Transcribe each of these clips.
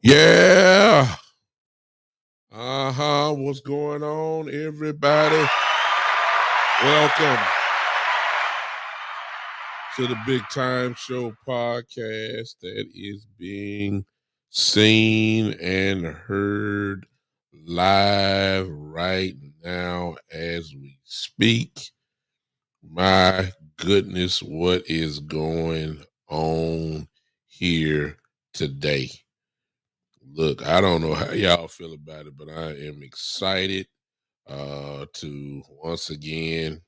Yeah. What's going on, everybody? Welcome to the Big Time Show podcast that is being seen and heard live right now as we speak. My goodness, what is going on here today? Look, I don't know how y'all feel about it, but I am excited to once again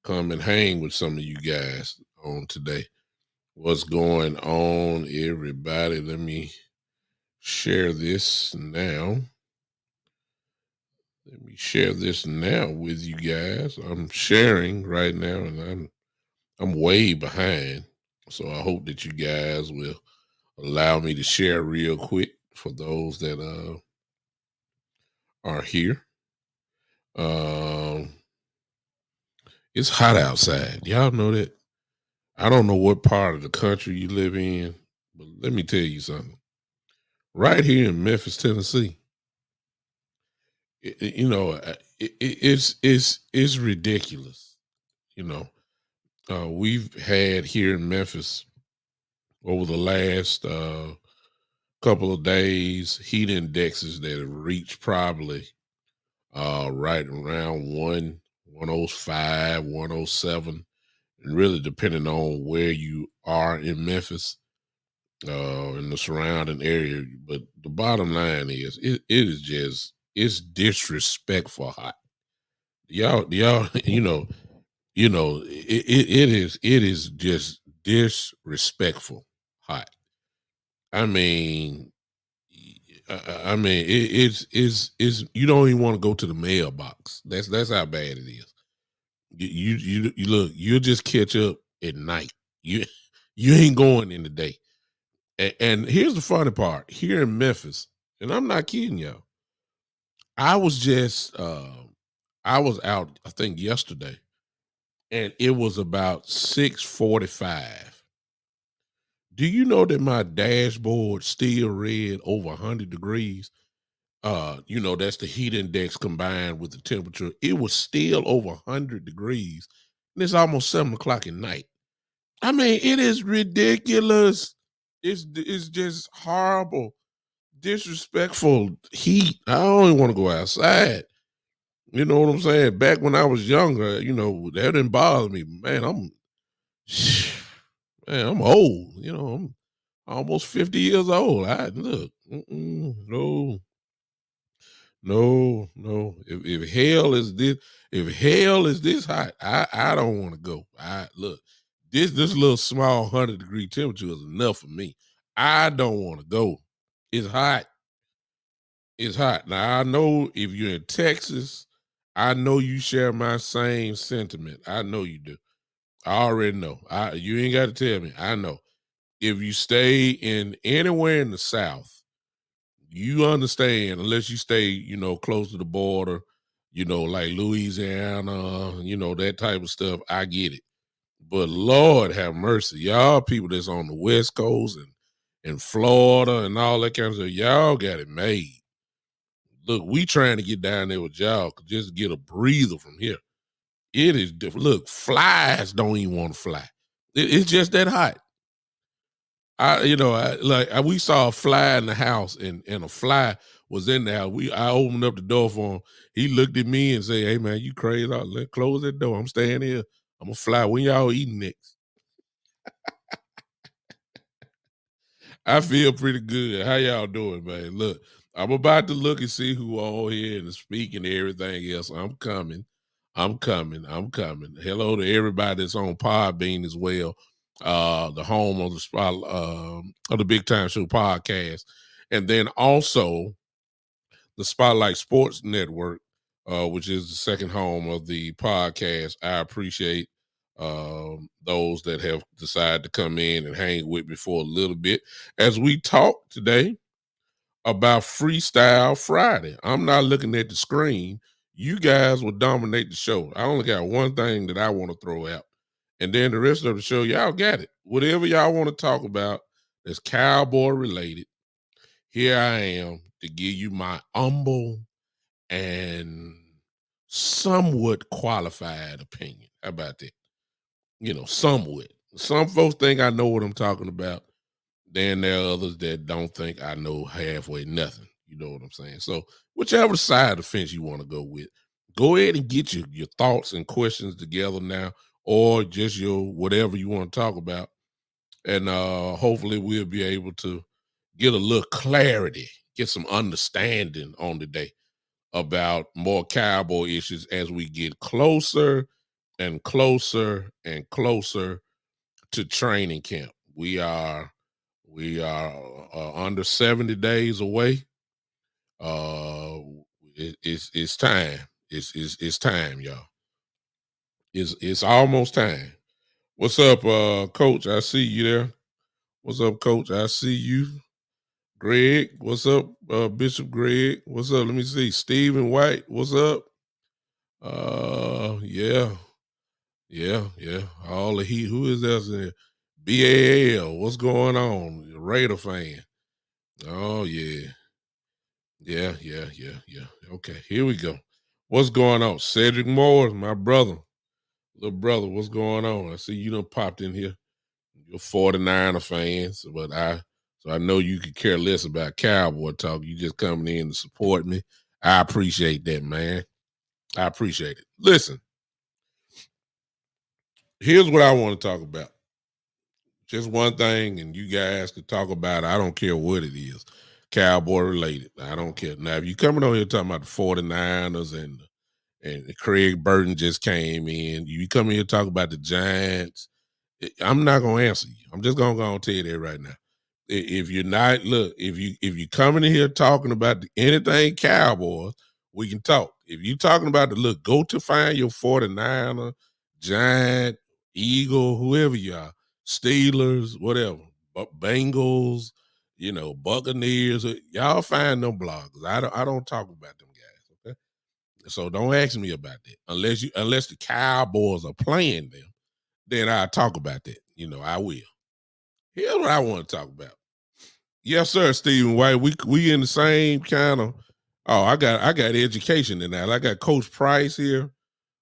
come and hang with some of you guys on today. What's going on, everybody? Let me share this now. Let me share this now with you guys. I'm sharing right now, and I'm way behind. So I hope that you guys will allow me to share real quick for those that are here. Um, it's hot outside. Y'all know that. I don't know what part of the country you live in, but let me tell you something. Right here in Memphis, Tennessee, it's ridiculous. You know, we've had here in Memphis over the last couple of days heat indexes that have reached probably right around 105, 107, and really depending on where you are in Memphis. In the surrounding area. But the bottom line is it is just it's disrespectful hot. Y'all, it is just disrespectful hot. I mean, it's you don't even want to go to the mailbox. That's how bad it is. You look, you'll just catch up at night. You you ain't going in the day. And here's the funny part here in Memphis, and I'm not kidding y'all. I was just, I was out, I think yesterday, and it was about 6:45. Do you know that my dashboard still read over 100 degrees? That's the heat index combined with the temperature. It was still over 100 degrees, and it's almost 7 o'clock at night. I mean, it is ridiculous. It's just horrible. Disrespectful heat. I don't even want to go outside. You know what I'm saying? Back when I was younger, that didn't bother me. Man, I'm old. I'm almost 50 years old. I look, no, no, no. If hell is this hot, I don't want to go. I look, this little small 100-degree temperature is enough for me. I don't want to go. It's hot. It's hot. Now I know if you're in Texas, I know you share my same sentiment. I know you do. I already know. You ain't got to tell me. I know. If you stay in anywhere in the South, you understand, unless you stay, close to the border, like Louisiana, that type of stuff. I get it. But Lord have mercy. Y'all people that's on the West Coast and Florida and all that kind of stuff, y'all got it made. Look, we trying to get down there with y'all just get a breather from here. It is different. Look, flies don't even want to fly. It's just that hot. We saw a fly in the house, and a fly was in there. I opened up the door for him. He looked at me and said, "Hey man, you crazy? Let close that door. I'm staying here. I'm gonna fly. When y'all eating next?" I feel pretty good. How y'all doing, man? Look, I'm about to look and see who all here and speak and everything else. I'm coming. I'm coming. I'm coming. Hello to everybody that's on Podbean as well. The home of the spot of the Big Time Show podcast. And then also the Spotlight Sports Network, which is the second home of the podcast. I appreciate those that have decided to come in and hang with me for a little bit as we talk today about Freestyle Friday. I'm not looking at the screen. You guys will dominate the show. I only got one thing that I want to throw out. And then the rest of the show, y'all got it. Whatever y'all want to talk about that's cowboy related, here I am to give you my humble and somewhat qualified opinion. How about that? Somewhat. Some folks think I know what I'm talking about. Then there are others that don't think I know halfway nothing. You know what I'm saying? So whichever side of the fence you want to go with, go ahead and get your thoughts and questions together now, or just your whatever you want to talk about. And hopefully we'll be able to get a little clarity, get some understanding on the day about more cowboy issues as we get closer and closer and closer to training camp. We are under 70 days away. Uh, it's time. It's time, y'all. It's almost time. What's up, Coach? I see you there. What's up, Coach? I see you. Greg, what's up, Bishop Greg? What's up? Let me see. Stephen White, what's up? Yeah, yeah. All the heat. Who is that in there? BAL, what's going on? Raider fan. Oh yeah. Yeah. Okay, here we go. What's going on? Cedric Moore, my brother. Little brother, what's going on? I see you done popped in here. You're 49er fans, so I know you could care less about Cowboy talk. You just coming in to support me. I appreciate that, man. I appreciate it. Listen, here's what I want to talk about. Just one thing, and you guys can talk about it. I don't care what it is. Cowboy related. I don't care. Now, if you coming on here talking about the 49ers and Craig Burton just came in, you come in here talk about the Giants, I'm not gonna answer you. I'm just gonna go and tell you that right now. If you're not, look, if you coming in here talking about anything Cowboys, we can talk. If you talking about the look, go to find your 49er, Giant, Eagle, whoever you are, Steelers, whatever, Bengals, Buccaneers. Y'all find them bloggers. I don't talk about them guys. Okay, so don't ask me about that unless the Cowboys are playing them. Then I talk about that. I will. Here's what I want to talk about. Yes, sir, Stephen White. We in the same kind of. Oh, I got education in that. I got Coach Price here,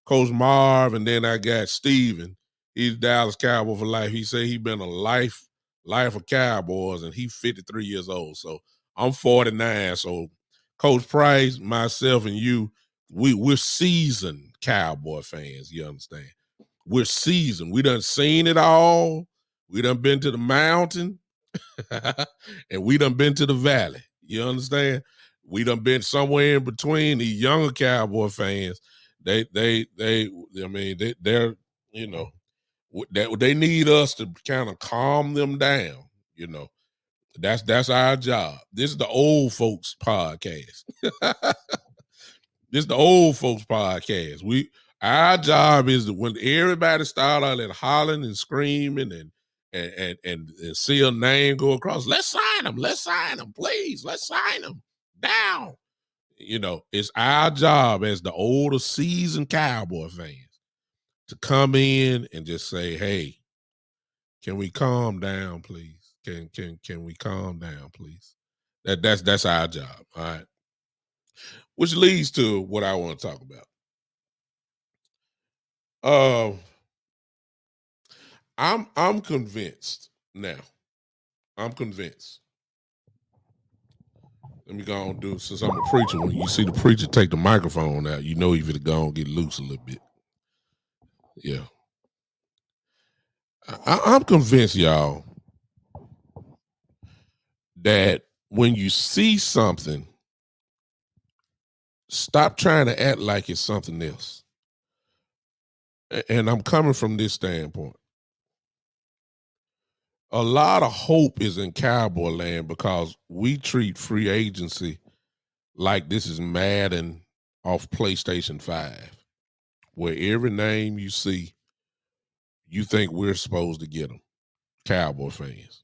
Coach Marv, and then I got Steven. He's Dallas Cowboy for life. He said he been a life of Cowboys, and he's 53 years old. So I'm 49. So Coach Price, myself, and you, we're seasoned Cowboy fans. You understand? We're seasoned. We done seen it all. We done been to the mountain. And we done been to the valley. You understand? We done been somewhere in between. The younger Cowboy fans, they're you know they need us to kind of calm them down. You know, that's our job. This is the old folks podcast. This is the old folks podcast. Our job is that when everybody start out at hollering and screaming and see a name go across, let's sign them, please, let's sign them down. It's our job as the older seasoned Cowboy fans to come in and just say, hey, can we calm down, please? Can we calm down, please? That's our job. All right. Which leads to what I want to talk about. Uh, I'm convinced now. I'm convinced Let me go on and do it since I'm a preacher. When you see the preacher take the microphone out, you know you finna go on and get loose a little bit. Yeah. I'm convinced, y'all, that when you see something, stop trying to act like it's something else. And I'm coming from this standpoint. A lot of hope is in Cowboy land because we treat free agency like this is Madden off PlayStation 5, where every name you see, you think we're supposed to get them. Cowboy fans.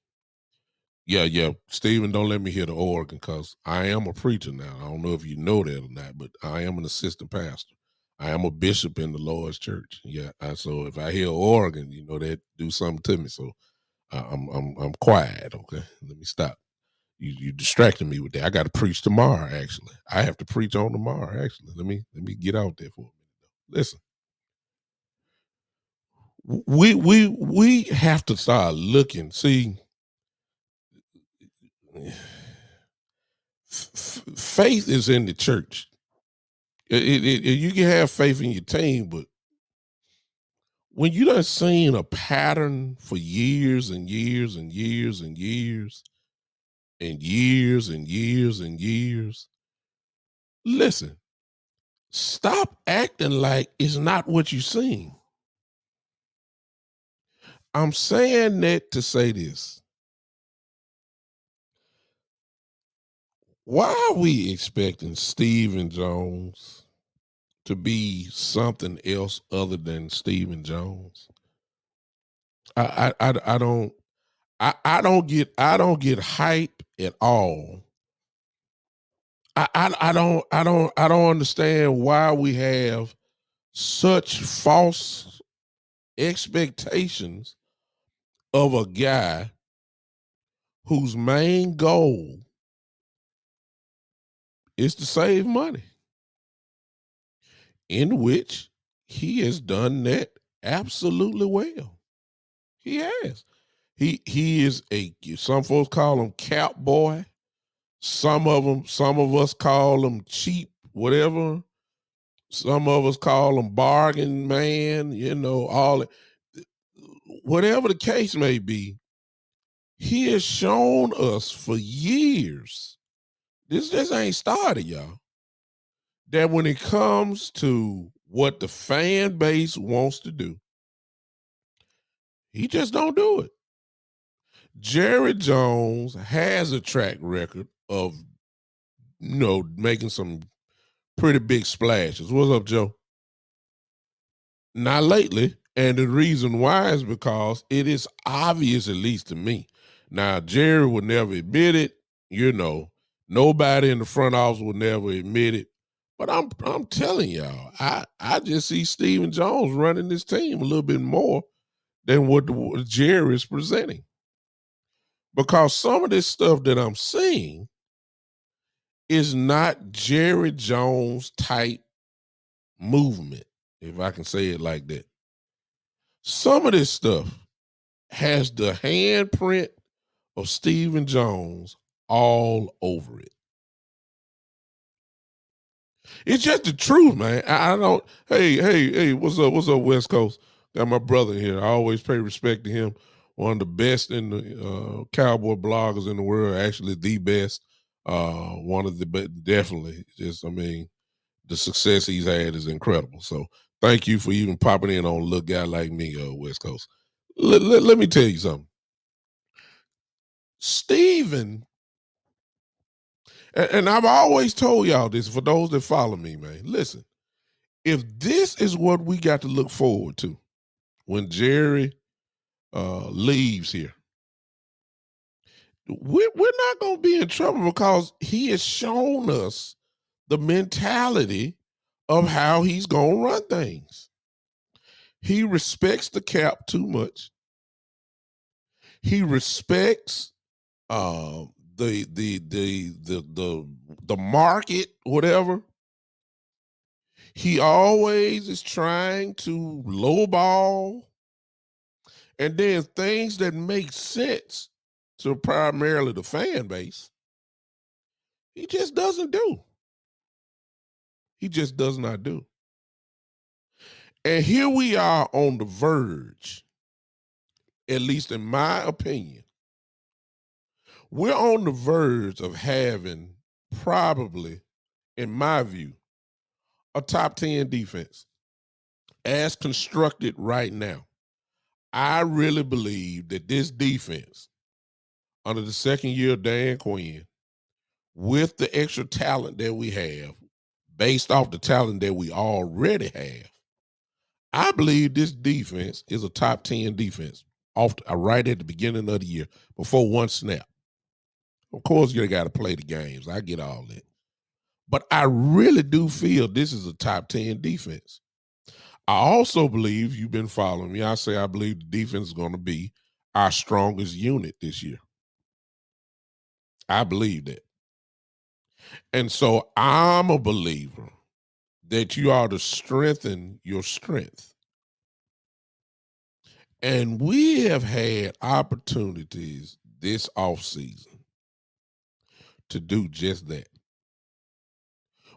Yeah, yeah. Stephen, don't let me hear the organ because I am a preacher now. I don't know if you know that or not, but I am an assistant pastor. I am a bishop in the Lord's church. Yeah. So if I hear organ, you know that do something to me. So I'm quiet. Okay, let me stop. You distracting me with that. I got to preach tomorrow. Actually, I have to preach on tomorrow. Actually, let me get out there for a minute. Listen, we have to start looking. See, faith is in the church. You can have faith in your team, but when you done seen a pattern for years and years and years and years and years and years and years, listen, stop acting like it's not what you seen. I'm saying that to say this. Why are we expecting Stephen Jones to be something else other than Stephen Jones? I don't I don't get hype at all. I don't understand why we have such false expectations of a guy whose main goal is to save money, in which he has done that absolutely well. He has. He is a, some folks call him Cowboy. Some of us call him cheap, whatever. Some of us call him bargain man, all whatever the case may be, he has shown us for years. This just ain't started, y'all. That when it comes to what the fan base wants to do, he just don't do it. Jerry Jones has a track record of, making some pretty big splashes. What's up, Joe? Not lately. And the reason why is because it is obvious, at least to me. Now, Jerry would never admit it, nobody in the front office would never admit it. But I'm telling y'all, I just see Stephen Jones running this team a little bit more than what Jerry is presenting. Because some of this stuff that I'm seeing is not Jerry Jones type movement, if I can say it like that. Some of this stuff has the handprint of Stephen Jones all over it. It's just the truth, man. I don't. Hey, what's up, West Coast? Got my brother here. I always pay respect to him. One of the best in the cowboy bloggers in the world. Actually, the best. One of the definitely. Just, I mean, the success he's had is incredible. So, thank you for even popping in on a little guy like me, West Coast. Let me tell you something. Stephen, and I've always told y'all this for those that follow me, man. Listen, if this is what we got to look forward to when Jerry leaves here, we're not going to be in trouble because he has shown us the mentality of how he's going to run things. He respects the cap too much. He respects uh, the market, whatever. He always is trying to lowball, and then things that make sense to primarily the fan base, He just doesn't do. He just does not do. And here we are on the verge, at least in my opinion, we're on the verge of having probably, in my view, a top 10 defense as constructed right now. I really believe that this defense, under the second year of Dan Quinn, with the extra talent that we have, based off the talent that we already have, I believe this defense is a top 10 defense right at the beginning of the year before one snap. Of course, you got to play the games. I get all that. But I really do feel this is a top 10 defense. I also believe, you've been following me, I say I believe the defense is going to be our strongest unit this year. I believe that. And so I'm a believer that you ought to strengthen your strength. And we have had opportunities this offseason to do just that.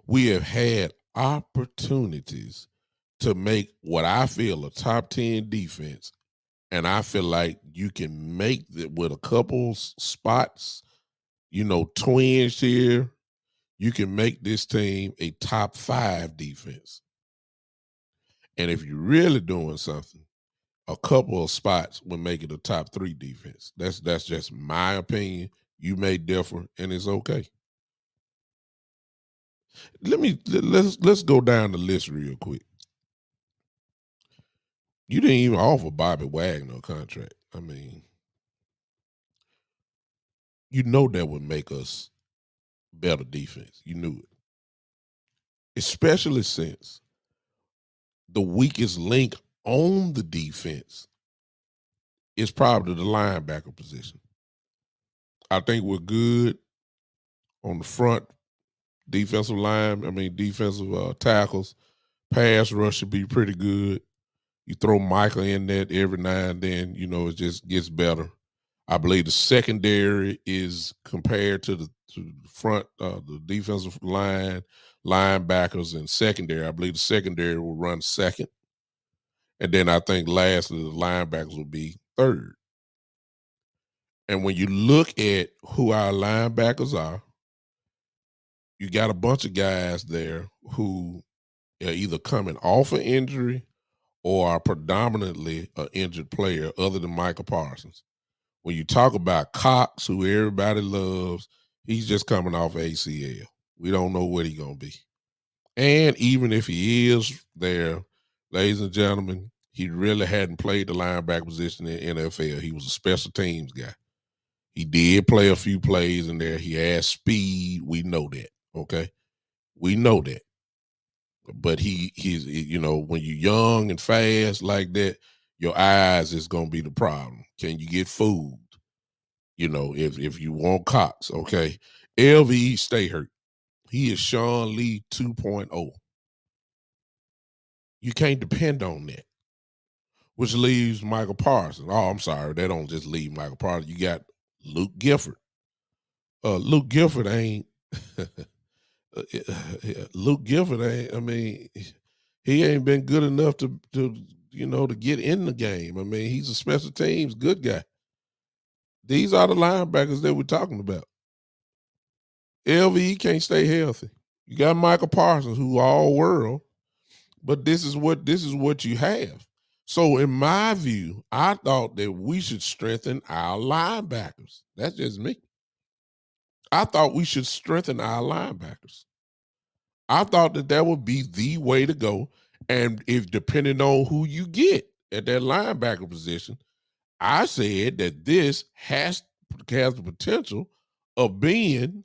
We have had opportunities to make what I feel a top 10 defense. And I feel like you can make it with a couple spots, twins here. You can make this team a top 5 defense. And if you're really doing something, a couple of spots would make it a top 3 defense. That's just my opinion. You may differ, and it's okay. Let's go down the list real quick. You didn't even offer Bobby Wagner a contract. I mean, that would make us better defense. You knew it. Especially since the weakest link on the defense is probably the linebacker position. I think we're good on the front defensive line. I mean, defensive tackles. Pass rush should be pretty good. You throw Michael in there every now and then, it just gets better. I believe the secondary is compared to the front, the defensive line, linebackers, and secondary. I believe the secondary will run second. And then I think lastly, the linebackers will be third. And when you look at who our linebackers are, you got a bunch of guys there who are either coming off an injury or are predominantly an injured player other than Michael Parsons. When you talk about Cox, who everybody loves, he's just coming off ACL. We don't know what he's going to be. And even if he is there, ladies and gentlemen, he really hadn't played the linebacker position in the NFL. He was a special teams guy. He did play a few plays in there. He has speed. We know that, okay? We know that. But he's when you're young and fast like that, your eyes is going to be the problem. Can you get fooled? If you want Cox, okay. LV stay hurt. He is Sean Lee 2.0. You can't depend on that. Which leaves Michael Parsons. Oh, I'm sorry. They don't just leave Michael Parsons. You got Luke Gifford. Luke Gifford ain't Luke Gifford ain't, I mean, he ain't been good enough to get in the game. I mean, he's a special teams good guy. These are the linebackers that we're talking about. LV can't stay healthy. You got Michael Parsons, who all world, but this is what you have. So in my view, I thought that we should strengthen our linebackers. That's just me. I thought we should strengthen our linebackers. I thought that would be the way to go. And if depending on who you get at that linebacker position, I said that this has the potential of being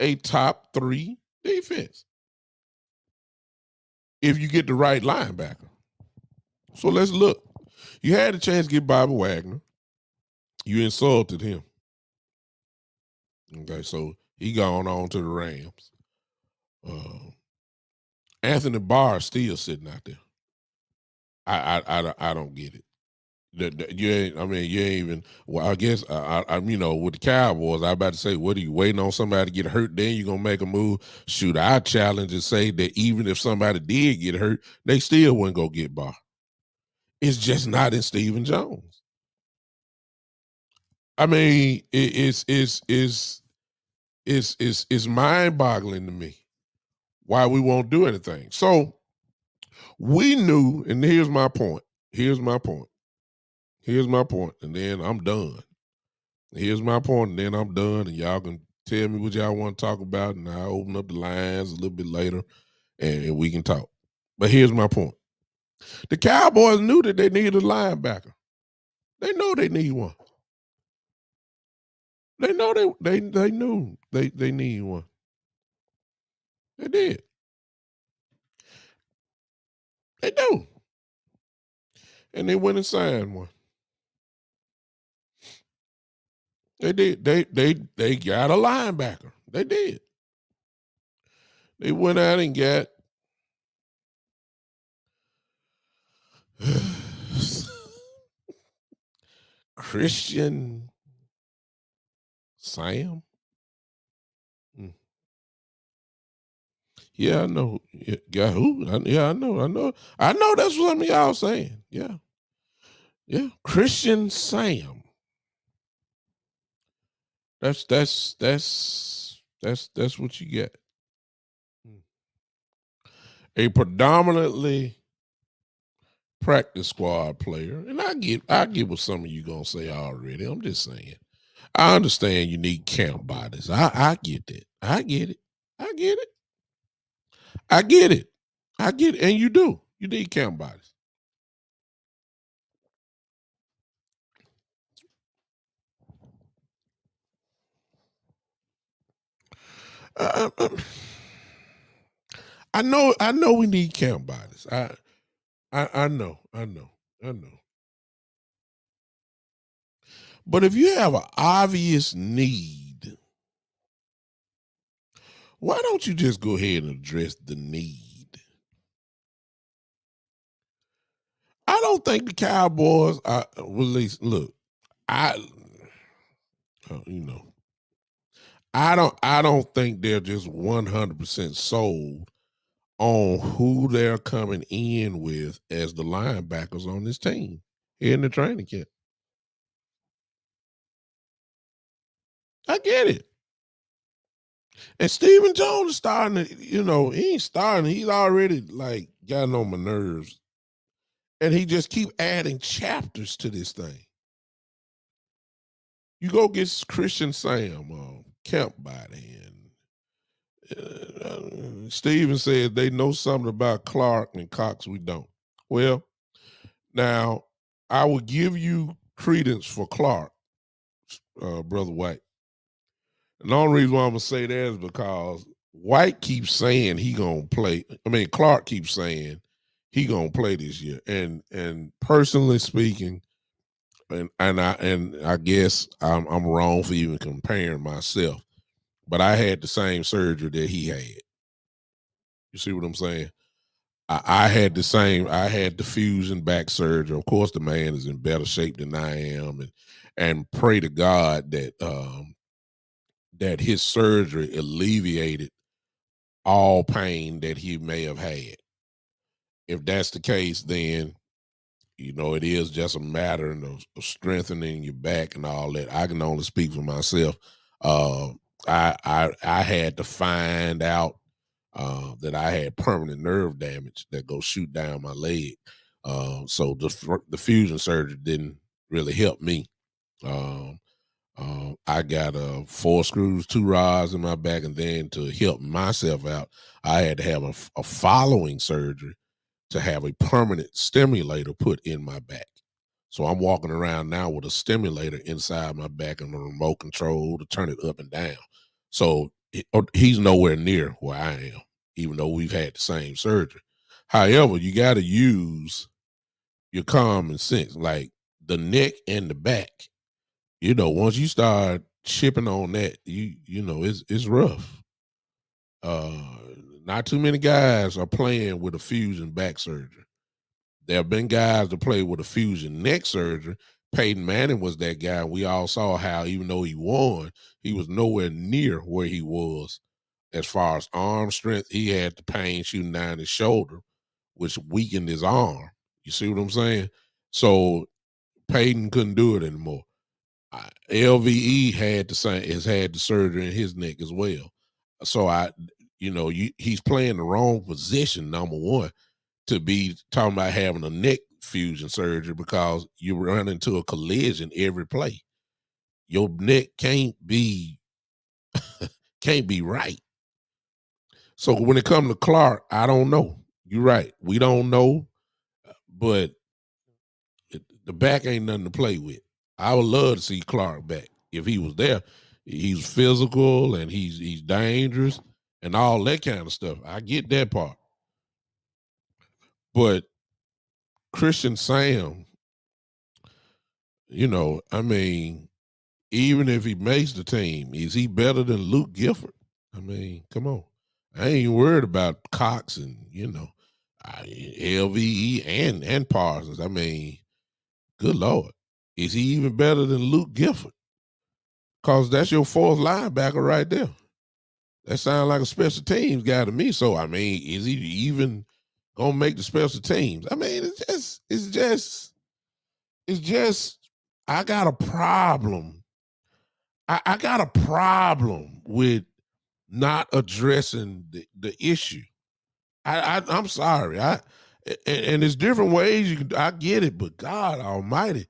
a top 3 defense if you get the right linebacker. So let's look. You had a chance to get Bobby Wagner. You insulted him. Okay, so he gone on to the Rams. Anthony Barr is still sitting out there. I don't get it. You ain't. I mean, you ain't even. Well, I guess I'm. With the Cowboys, I about to say, what are you waiting on somebody to get hurt? Then you gonna make a move? Shoot, I challenge and say that even if somebody did get hurt, they still wouldn't go get Bar. It's just not in Stephen Jones. I mean, it's mind boggling to me why we won't do anything. So we knew, and here's my point. Here's my point. Here's my point, and then I'm done. Here's my point, and then I'm done, and y'all can tell me what y'all want to talk about, and I'll open up the lines a little bit later, and we can talk. But here's my point. The Cowboys knew that they needed a linebacker. They know they need one. They know they knew they need one. They did. They do. And they went and signed one. They did. They got a linebacker. They did. They went out and got Christian Sam. Mm. Yeah, I know. Yeah, who? Yeah, I know. I know. I know. That's what some of y'all saying. Yeah, yeah. Christian Sam. That's what you get. Mm. A predominantly practice squad player, and I get what some of you gonna say already. I'm just saying. I understand you need camp bodies. I get that. I get it. I get it. I get it. I get it. And you do. You need camp bodies. Uh, uh, I know we need camp bodies. I know. I know. I know. But if you have an obvious need, why don't you just go ahead and address the need? I don't think the Cowboys are release. Look, I you know, I don't think they're just 100% sold on who they're coming in with as the linebackers on this team in the training camp. I get it. And Stephen Jones is starting to, he ain't starting. He's already like gotten on my nerves. And he just keep adding chapters to this thing. You go get Christian Sam, camp body, and Steven said they know something about Clark and Cox we don't. Well, now I will give you credence for Clark, Brother White. And the only reason why I'm gonna say that is because White keeps saying he gonna play. I mean, Clark keeps saying he gonna play this year. And personally speaking, and I guess I'm wrong for even comparing myself, but I had the same surgery that he had. You see what I'm saying? I had the same. I had the fusion back surgery. Of course, the man is in better shape than I am, and pray to God that his surgery alleviated all pain that he may have had. If that's the case, then it is just a matter of strengthening your back and all that. I can only speak for myself. Uh, I had to find out that I had permanent nerve damage that goes shoot down my leg. So the fusion surgery didn't really help me. Um, I got 4 screws, 2 rods in my back, and then to help myself out, I had to have a following surgery to have a permanent stimulator put in my back. So I'm walking around now with a stimulator inside my back and a remote control to turn it up and down. So he's nowhere near where I am, even though we've had the same surgery. However, you got to use your common sense, like the neck and the back. Once you start chipping on that, it's rough. Uh, Not too many guys are playing with a fusion back surgery. There have been guys that play with a fusion neck surgery. Peyton Manning was that guy. We all saw how, even though he won, he was nowhere near where he was as far as arm strength. He had the pain shooting down his shoulder, which weakened his arm. You see what I'm saying? So Peyton couldn't do it anymore. LVE has had the surgery in his neck as well. So he's playing the wrong position. Number one, to be talking about having a neck fusion surgery, because you run into a collision every play. Your neck can't be right. So when it comes to Clark, I don't know. You're right. We don't know, but the back ain't nothing to play with. I would love to see Clark back if he was there. He's physical and he's dangerous and all that kind of stuff. I get that part. But Christian Sam, I mean, even if he makes the team, is he better than Luke Gifford? I mean, come on. I ain't worried about Cox and, LVE and Parsons. I mean, good Lord. Is he even better than Luke Gifford? Because that's your fourth linebacker right there. That sounds like a special teams guy to me. So, I mean, is he even going to make the special teams? I mean, it's just, I got a problem. I got a problem with not addressing the issue. I'm sorry. And there's different ways I get it, but God Almighty,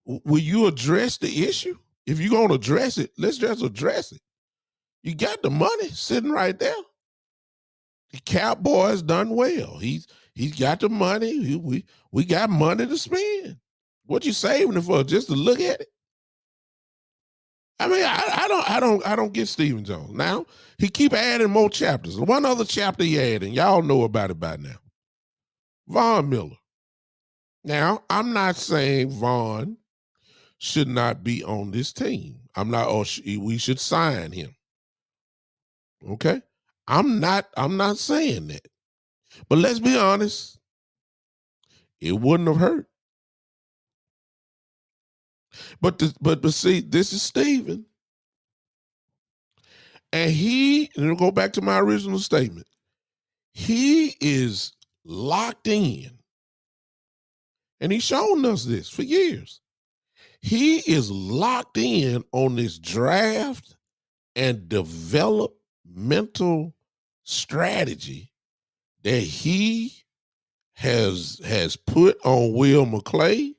will you address the issue? If you're gonna address it, let's just address it. You got the money sitting right there. The Cowboy's done well. He's got the money. We got money to spend. What you saving it for? Just to look at it? I mean, I don't get Stephen Jones. Now, he keep adding more chapters. One other chapter he added, and y'all know about it by now. Von Miller. Now, I'm not saying Von should not be on this team. I'm not, or we should sign him. Okay? I'm not saying that. But let's be honest, it wouldn't have hurt. But see, this is Stephen. And I'll go back to my original statement. He is locked in. And he's shown us this for years. He is locked in on this draft and developmental strategy that he has put on Will McClay.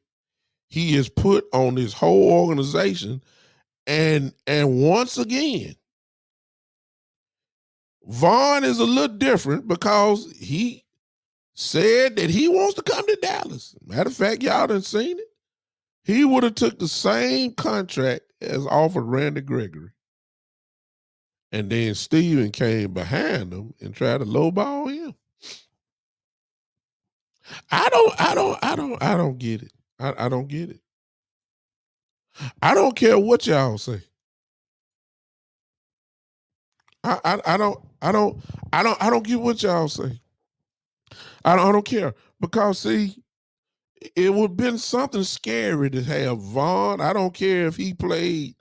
He has put on this whole organization. And once again, Vaughn is a little different because he said that he wants to come to Dallas. Matter of fact, y'all done seen it. He would have took the same contract as offered Randy Gregory. And then Steven came behind him and tried to lowball him. I don't get it. I don't get it. I don't care what y'all say. I don't get what y'all say. I don't care. Because see, it would have been something scary to have Vaughn. I don't care if he played,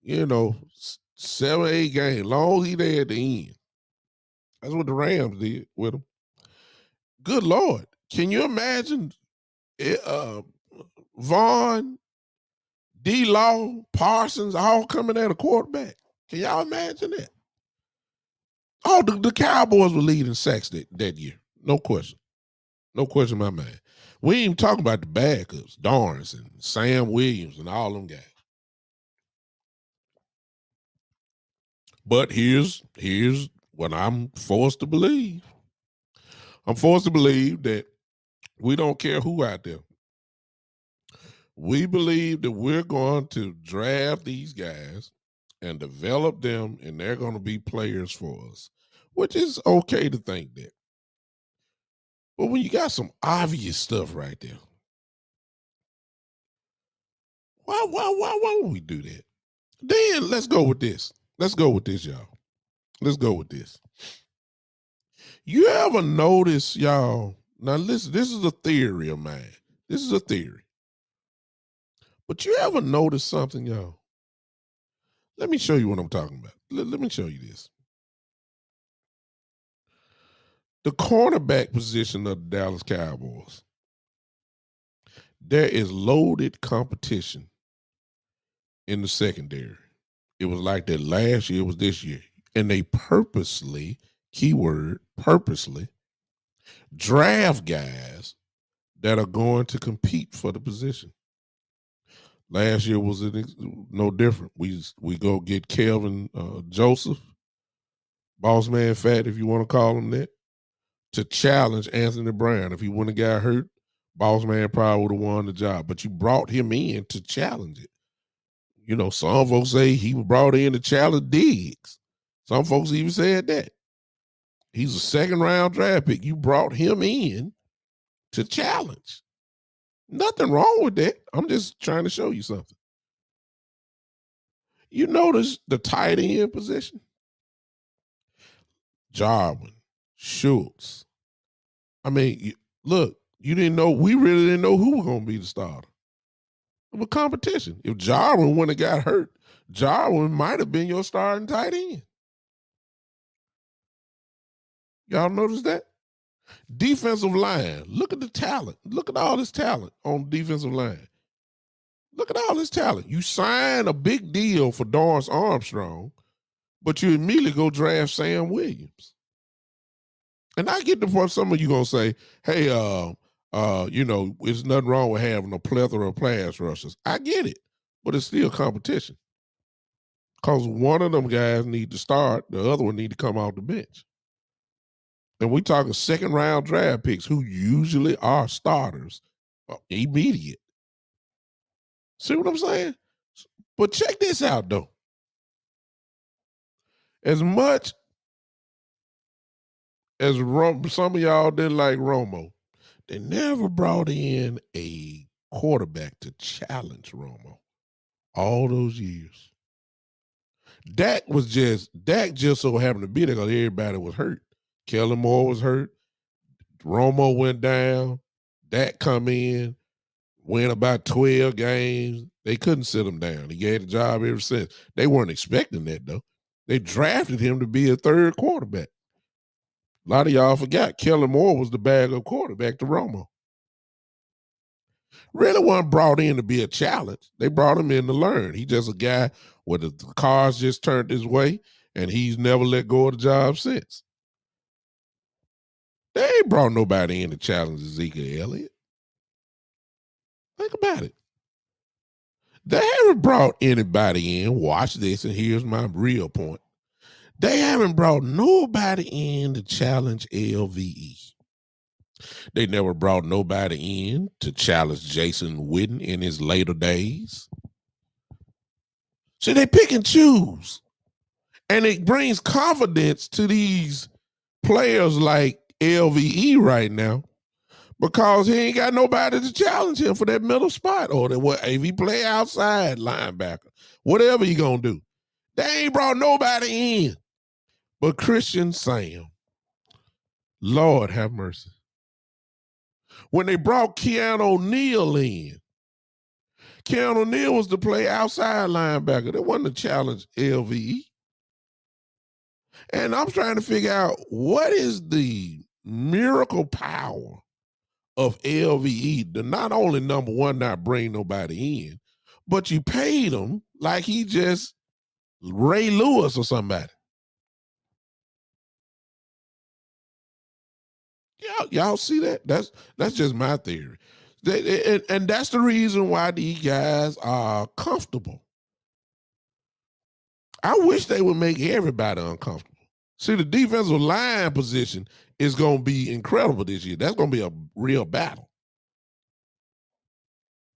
7-8 games, long as he there at the end. That's what the Rams did with him. Good Lord. Can you imagine Vaughn, D-Law, Parsons all coming at a quarterback? Can y'all imagine that? Oh, the Cowboys were leading sacks that year. No question. No question in my mind. We ain't even talking about the backups, Dorrance and Sam Williams and all them guys. But here's what I'm forced to believe. I'm forced to believe that we don't care who out there. We believe that we're going to draft these guys and develop them, and they're going to be players for us, which is okay to think that. But when you got some obvious stuff right there, why would we do that? Then let's go with this. Let's go with this, y'all. Let's go with this. You ever notice, y'all, Now listen, this is a theory of mine. This is a theory. But you ever notice something, y'all? Let me show you what I'm talking about. Let me show you this. The cornerback position of the Dallas Cowboys, there is loaded competition in the secondary. It was like that last year, it was this year. And they purposely, keyword, purposely, draft guys that are going to compete for the position. Last year was no different. We go get Kelvin Joseph, boss man fat, if you want to call him that, to challenge Anthony Brown. If he wouldn't have got hurt, boss man probably would have won the job. But you brought him in to challenge it. You know, some folks say he was brought in to challenge Diggs. Some folks even said that. He's a second round draft pick. You brought him in to challenge. Nothing wrong with that. I'm just trying to show you something. You notice the tight end position? Jarwin, Schultz. I mean, look, you didn't know, we really didn't know who was going to be the starter. It was competition. If Jarwin wouldn't have got hurt, Jarwin might have been your starting tight end. Y'all notice that? Defensive line. Look at the talent. Look at all this talent on defensive line. Look at all this talent. You sign a big deal for Dorrance Armstrong, but you immediately go draft Sam Williams. And I get the point some of you gonna say, hey, you know, there's nothing wrong with having a plethora of pass rushers. I get it, but it's still competition. Because one of them guys need to start, the other one need to come off the bench. And we talking second round draft picks who usually are starters, immediate. See what I'm saying? But check this out though. As much as some of y'all didn't like Romo, they never brought in a quarterback to challenge Romo all those years. Dak just so happened to be there because everybody was hurt. Kellen Moore was hurt. Romo went down. Dak come in, win about 12 games. They couldn't sit him down. He had the job ever since. They weren't expecting that, though. They drafted him to be a third quarterback. A lot of y'all forgot Kellen Moore was the backup quarterback to Romo. Really wasn't brought in to be a challenge. They brought him in to learn. He's just a guy where the cars just turned his way, and he's never let go of the job since. They ain't brought nobody in to challenge Ezekiel Elliott. Think about it. They haven't brought anybody in. Watch this, and here's my real point. They haven't brought nobody in to challenge LVE. They never brought nobody in to challenge Jason Witten in his later days. See, they pick and choose. And it brings confidence to these players like LVE right now because he ain't got nobody to challenge him for that middle spot or if he play outside linebacker, whatever he gonna do. They ain't brought nobody in but Christian Sam. Lord have mercy. When they brought Keanu O'Neal in, Keanu O'Neal was to play outside linebacker. They wasn't to challenge LVE. And I'm trying to figure out what is the miracle power of LVE to not only, number one, not bring nobody in, but you paid him like he just Ray Lewis or somebody. Y'all see that? That's just my theory. And that's the reason why these guys are comfortable. I wish they would make everybody uncomfortable. See, the defensive line position is going to be incredible this year. That's going to be a real battle.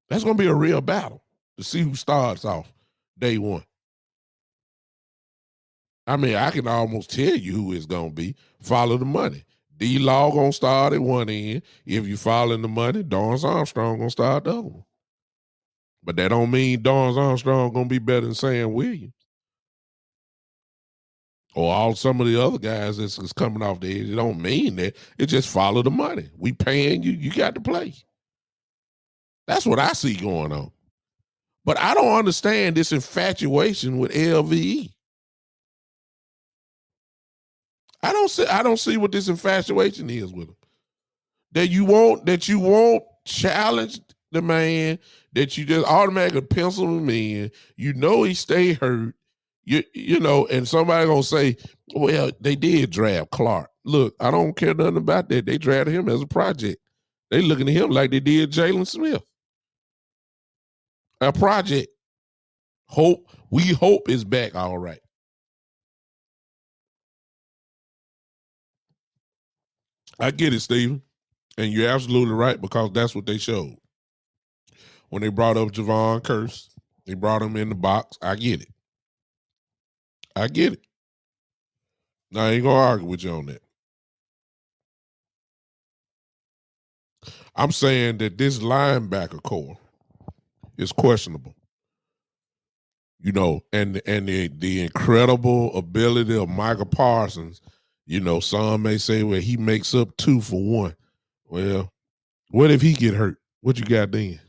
That's going to be a real battle to see who starts off day one. I mean, I can almost tell you who it's going to be. Follow the money. D-Law going to start at one end. If you follow the money, Dorrance Armstrong going to start the other one. But that don't mean Dorrance Armstrong going to be better than Sam Williams. or all some of the other guys that's coming off the edge. It don't mean that. It just follow the money. We paying you, you got to play. That's what I see going on. But I don't understand this infatuation with LVE. I don't see what this infatuation is with him. That you won't challenge the man, that you just automatically pencil him in. You know he stay hurt. You know, and somebody gonna say, well, they did draft Clark. Look, I don't care nothing about that. They drafted him as a project. They looking at him like they did Jalen Smith. A project. We hope is back all right. I get it, Steven. And you're absolutely right, because that's what they showed. When they brought up Javon Curse, they brought him in the box. I get it. I get it. Now, I ain't gonna argue with you on that. I'm saying that this linebacker core is questionable. You know, and the incredible ability of Michael Parsons. You know, some may say, well, he makes up 2 for 1. Well, what if he get hurt? What you got then?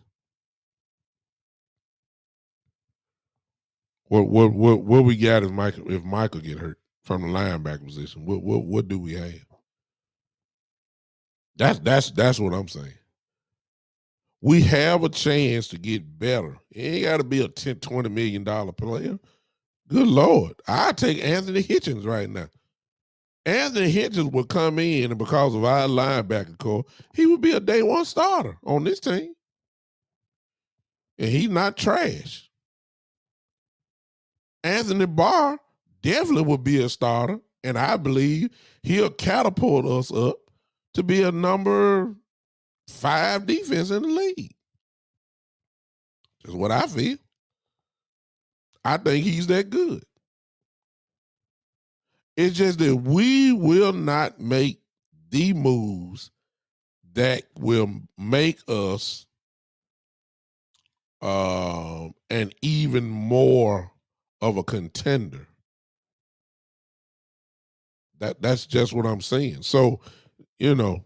What we got if Michael get hurt from the linebacker position? What do we have? That's what I'm saying. We have a chance to get better. It ain't got to be a $10, $20 million player. Good Lord. I take Anthony Hitchens right now. Anthony Hitchens would come in, and because of our linebacker core, he would be a day one starter on this team. And he's not trash. Anthony Barr definitely would be a starter, and I believe he'll catapult us up to be a number 5 defense in the league. That's what I feel. I think he's that good. It's just that we will not make the moves that will make us an even more of a contender. That's just what I'm saying. So, you know,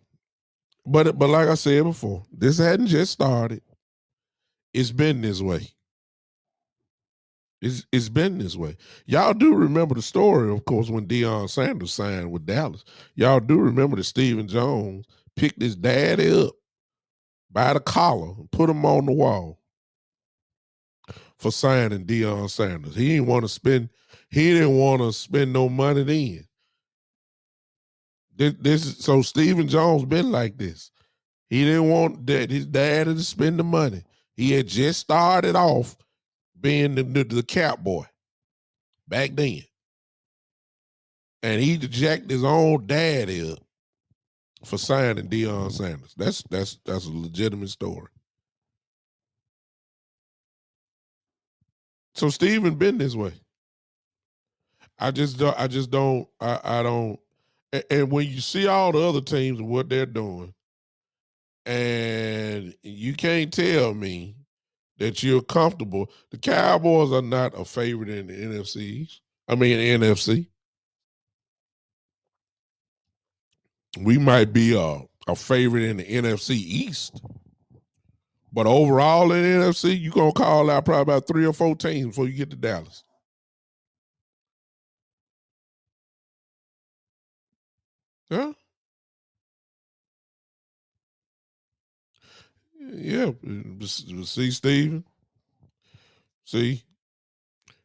but like I said before, this hadn't just started. It's been this way. It's been this way. Y'all do remember the story, of course, when Deion Sanders signed with Dallas. Y'all do remember that Stephen Jones picked his daddy up by the collar and put him on the wall for signing Deion Sanders. He didn't want to spend no money then. So Stephen Jones been like this. He didn't want his daddy to spend the money. He had just started off being the Cowboy back then. And he jacked his own daddy up for signing Deion Sanders. That's a legitimate story. So Steven been this way. I don't. And when you see all the other teams and what they're doing, and you can't tell me that you're comfortable. The Cowboys are not a favorite in the NFC. I mean NFC. We might be a favorite in the NFC East. But overall in the NFC, you're gonna call out probably about 3 or 4 teams before you get to Dallas. Yeah. Yeah. See, Steven? See,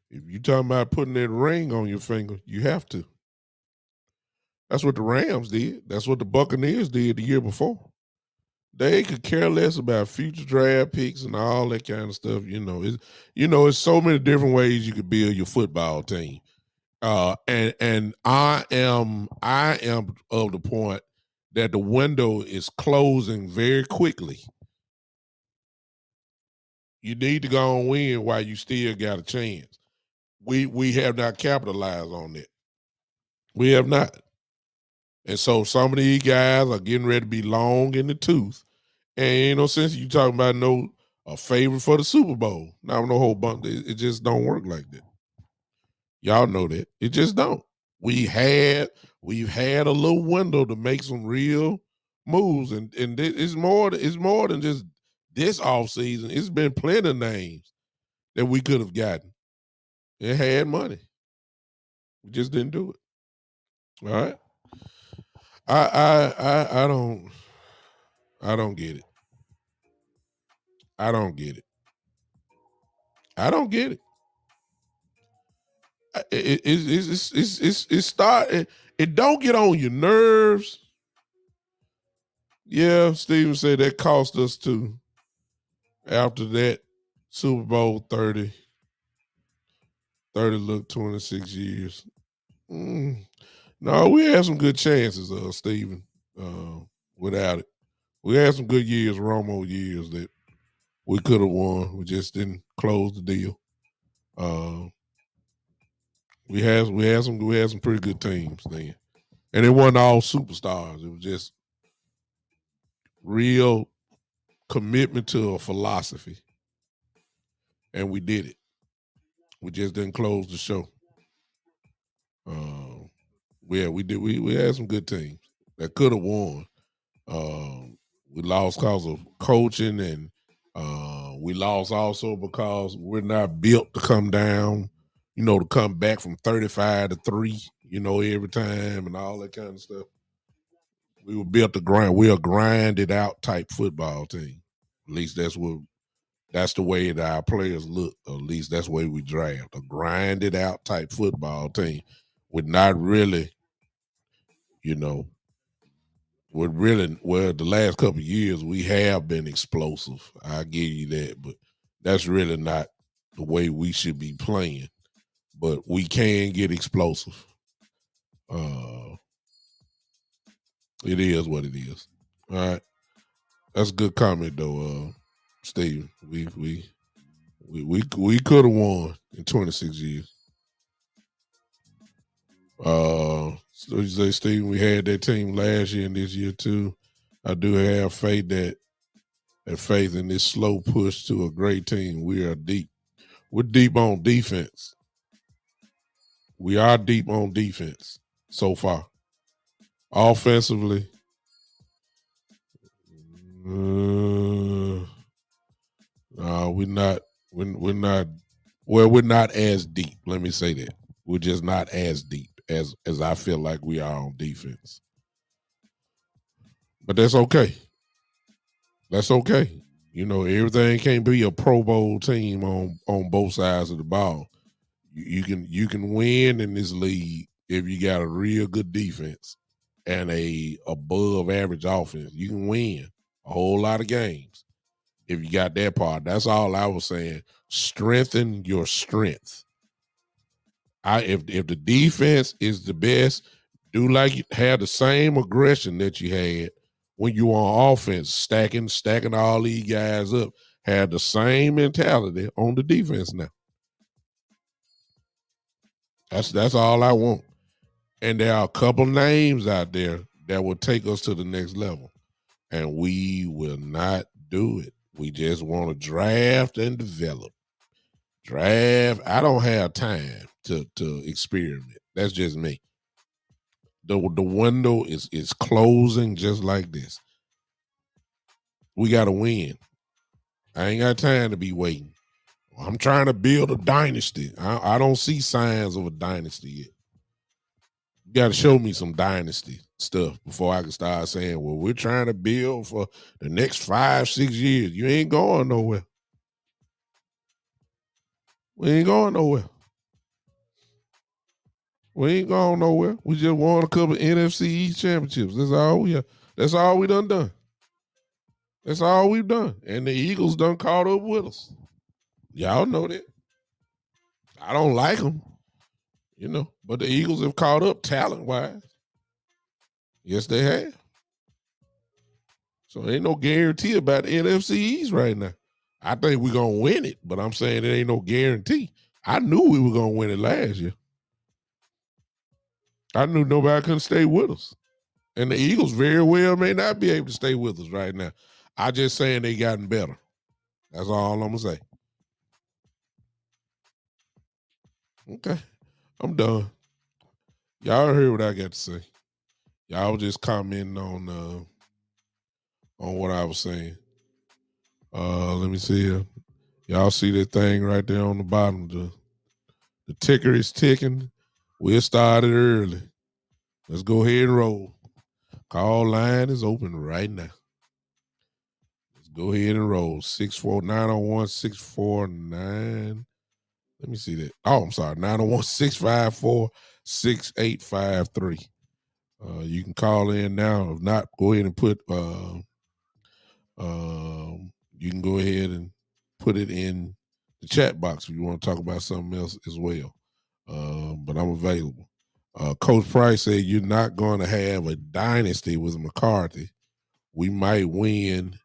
if you talking about putting that ring on your finger, you have to. That's what the Rams did. That's what the Buccaneers did the year before. They could care less about future draft picks and all that kind of stuff. It's so many different ways you could build your football team. And I am of the point that the window is closing very quickly. You need to go and win while you still got a chance. We have not capitalized on that. We have not. And so some of these guys are getting ready to be long in the tooth. And ain't no sense you talking about a favorite for the Super Bowl. Now no whole bunch. It just don't work like that. Y'all know that. It just don't. we had we've had a little window to make some real moves, and it's more than just this off season. It's been plenty of names that we could have gotten. It had money. We just didn't do it. All right. I don't get it. I don't get it. I don't get it. It start it don't get on your nerves. Yeah, Steven said that cost us too. After that Super Bowl 30 look 26 years. Mm. No, we had some good chances, Steven. Without it. We had some good years, Romo years that we could have won. We just didn't close the deal. Uh, we had some pretty good teams then, and it wasn't all superstars. It was just real commitment to a philosophy, and we did it. We just didn't close the show. Uh, yeah, we did. We had some good teams that could have won. We lost because of coaching, and we lost also because we're not built to come down. To come back from 35-3. Every time and all that kind of stuff. We were built to grind. We're a grinded out type football team. At least that's the way that our players look. Or at least that's the way we draft. A grinded out type football team with not really, you know, the last couple of years we have been explosive. I give you that, but that's really not the way we should be playing. But we can get explosive. Uh, it is what it is. All right, that's a good comment though, Steve. We could have won in 26 years. So you say, Steve, we had that team last year and this year too. I do have faith in this slow push to a great team. We are deep. We're deep on defense. We are deep on defense so far. Offensively, uh, we're not. We're not. Well, we're not as deep. Let me say that we're just not as deep as I feel like we are on defense. But that's okay. That's okay. Everything can't be a Pro Bowl team on both sides of the ball. You can win in this league if you got a real good defense and a above average offense. You can win a whole lot of games if you got that part. That's all I was saying. Strengthen your strength. If the defense is the best, do like you have the same aggression that you had when you were on offense, stacking all these guys up. Have the same mentality on the defense now. That's all I want. And there are a couple names out there that will take us to the next level. And we will not do it. We just want to draft and develop. Draft. I don't have time to experiment. That's just me. The window is closing just like this. We gotta win. I ain't got time to be waiting. I'm trying to build a dynasty. I don't see signs of a dynasty yet. You got to show me some dynasty stuff before I can start saying, well, we're trying to build for the next 5-6 years. You ain't going nowhere. We ain't going nowhere. We ain't going nowhere. We just won a couple of NFC East championships. That's all we done. That's all we've done. And the Eagles done caught up with us. Y'all know that. I don't like them, but the Eagles have caught up talent wise. Yes, they have. So ain't no guarantee about the NFC East right now. I think we're gonna win it, but I'm saying there ain't no guarantee. I knew we were gonna win it last year. I knew nobody couldn't stay with us. And the Eagles very well may not be able to stay with us right now. I just saying they gotten better. That's all I'm gonna say. Okay. I'm done. Y'all heard what I got to say. Y'all was just commenting on what I was saying. Let me see here. Y'all see that thing right there on the bottom? The ticker is ticking. We started early. Let's go ahead and roll. Call line is open right now. Let's go ahead and roll. 64901-649. Let me see that. Oh, I'm sorry. 901-654-6853. You can call in now. If not, go ahead and put you can go ahead and put it in the chat box if you want to talk about something else as well. But I'm available. Coach Price said you're not going to have a dynasty with McCarthy. We might win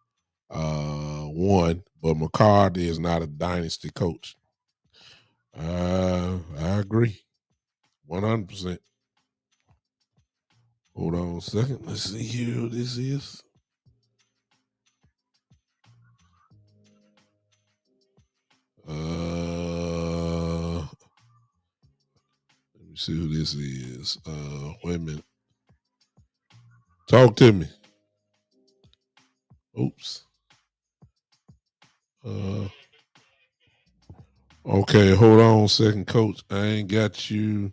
one, but McCarthy is not a dynasty coach. I agree. 100%. Hold on a second. Let's see here who this is. Let me see who this is. Wait a minute. Talk to me. Oops. Okay, hold on a second, Coach. I ain't got you.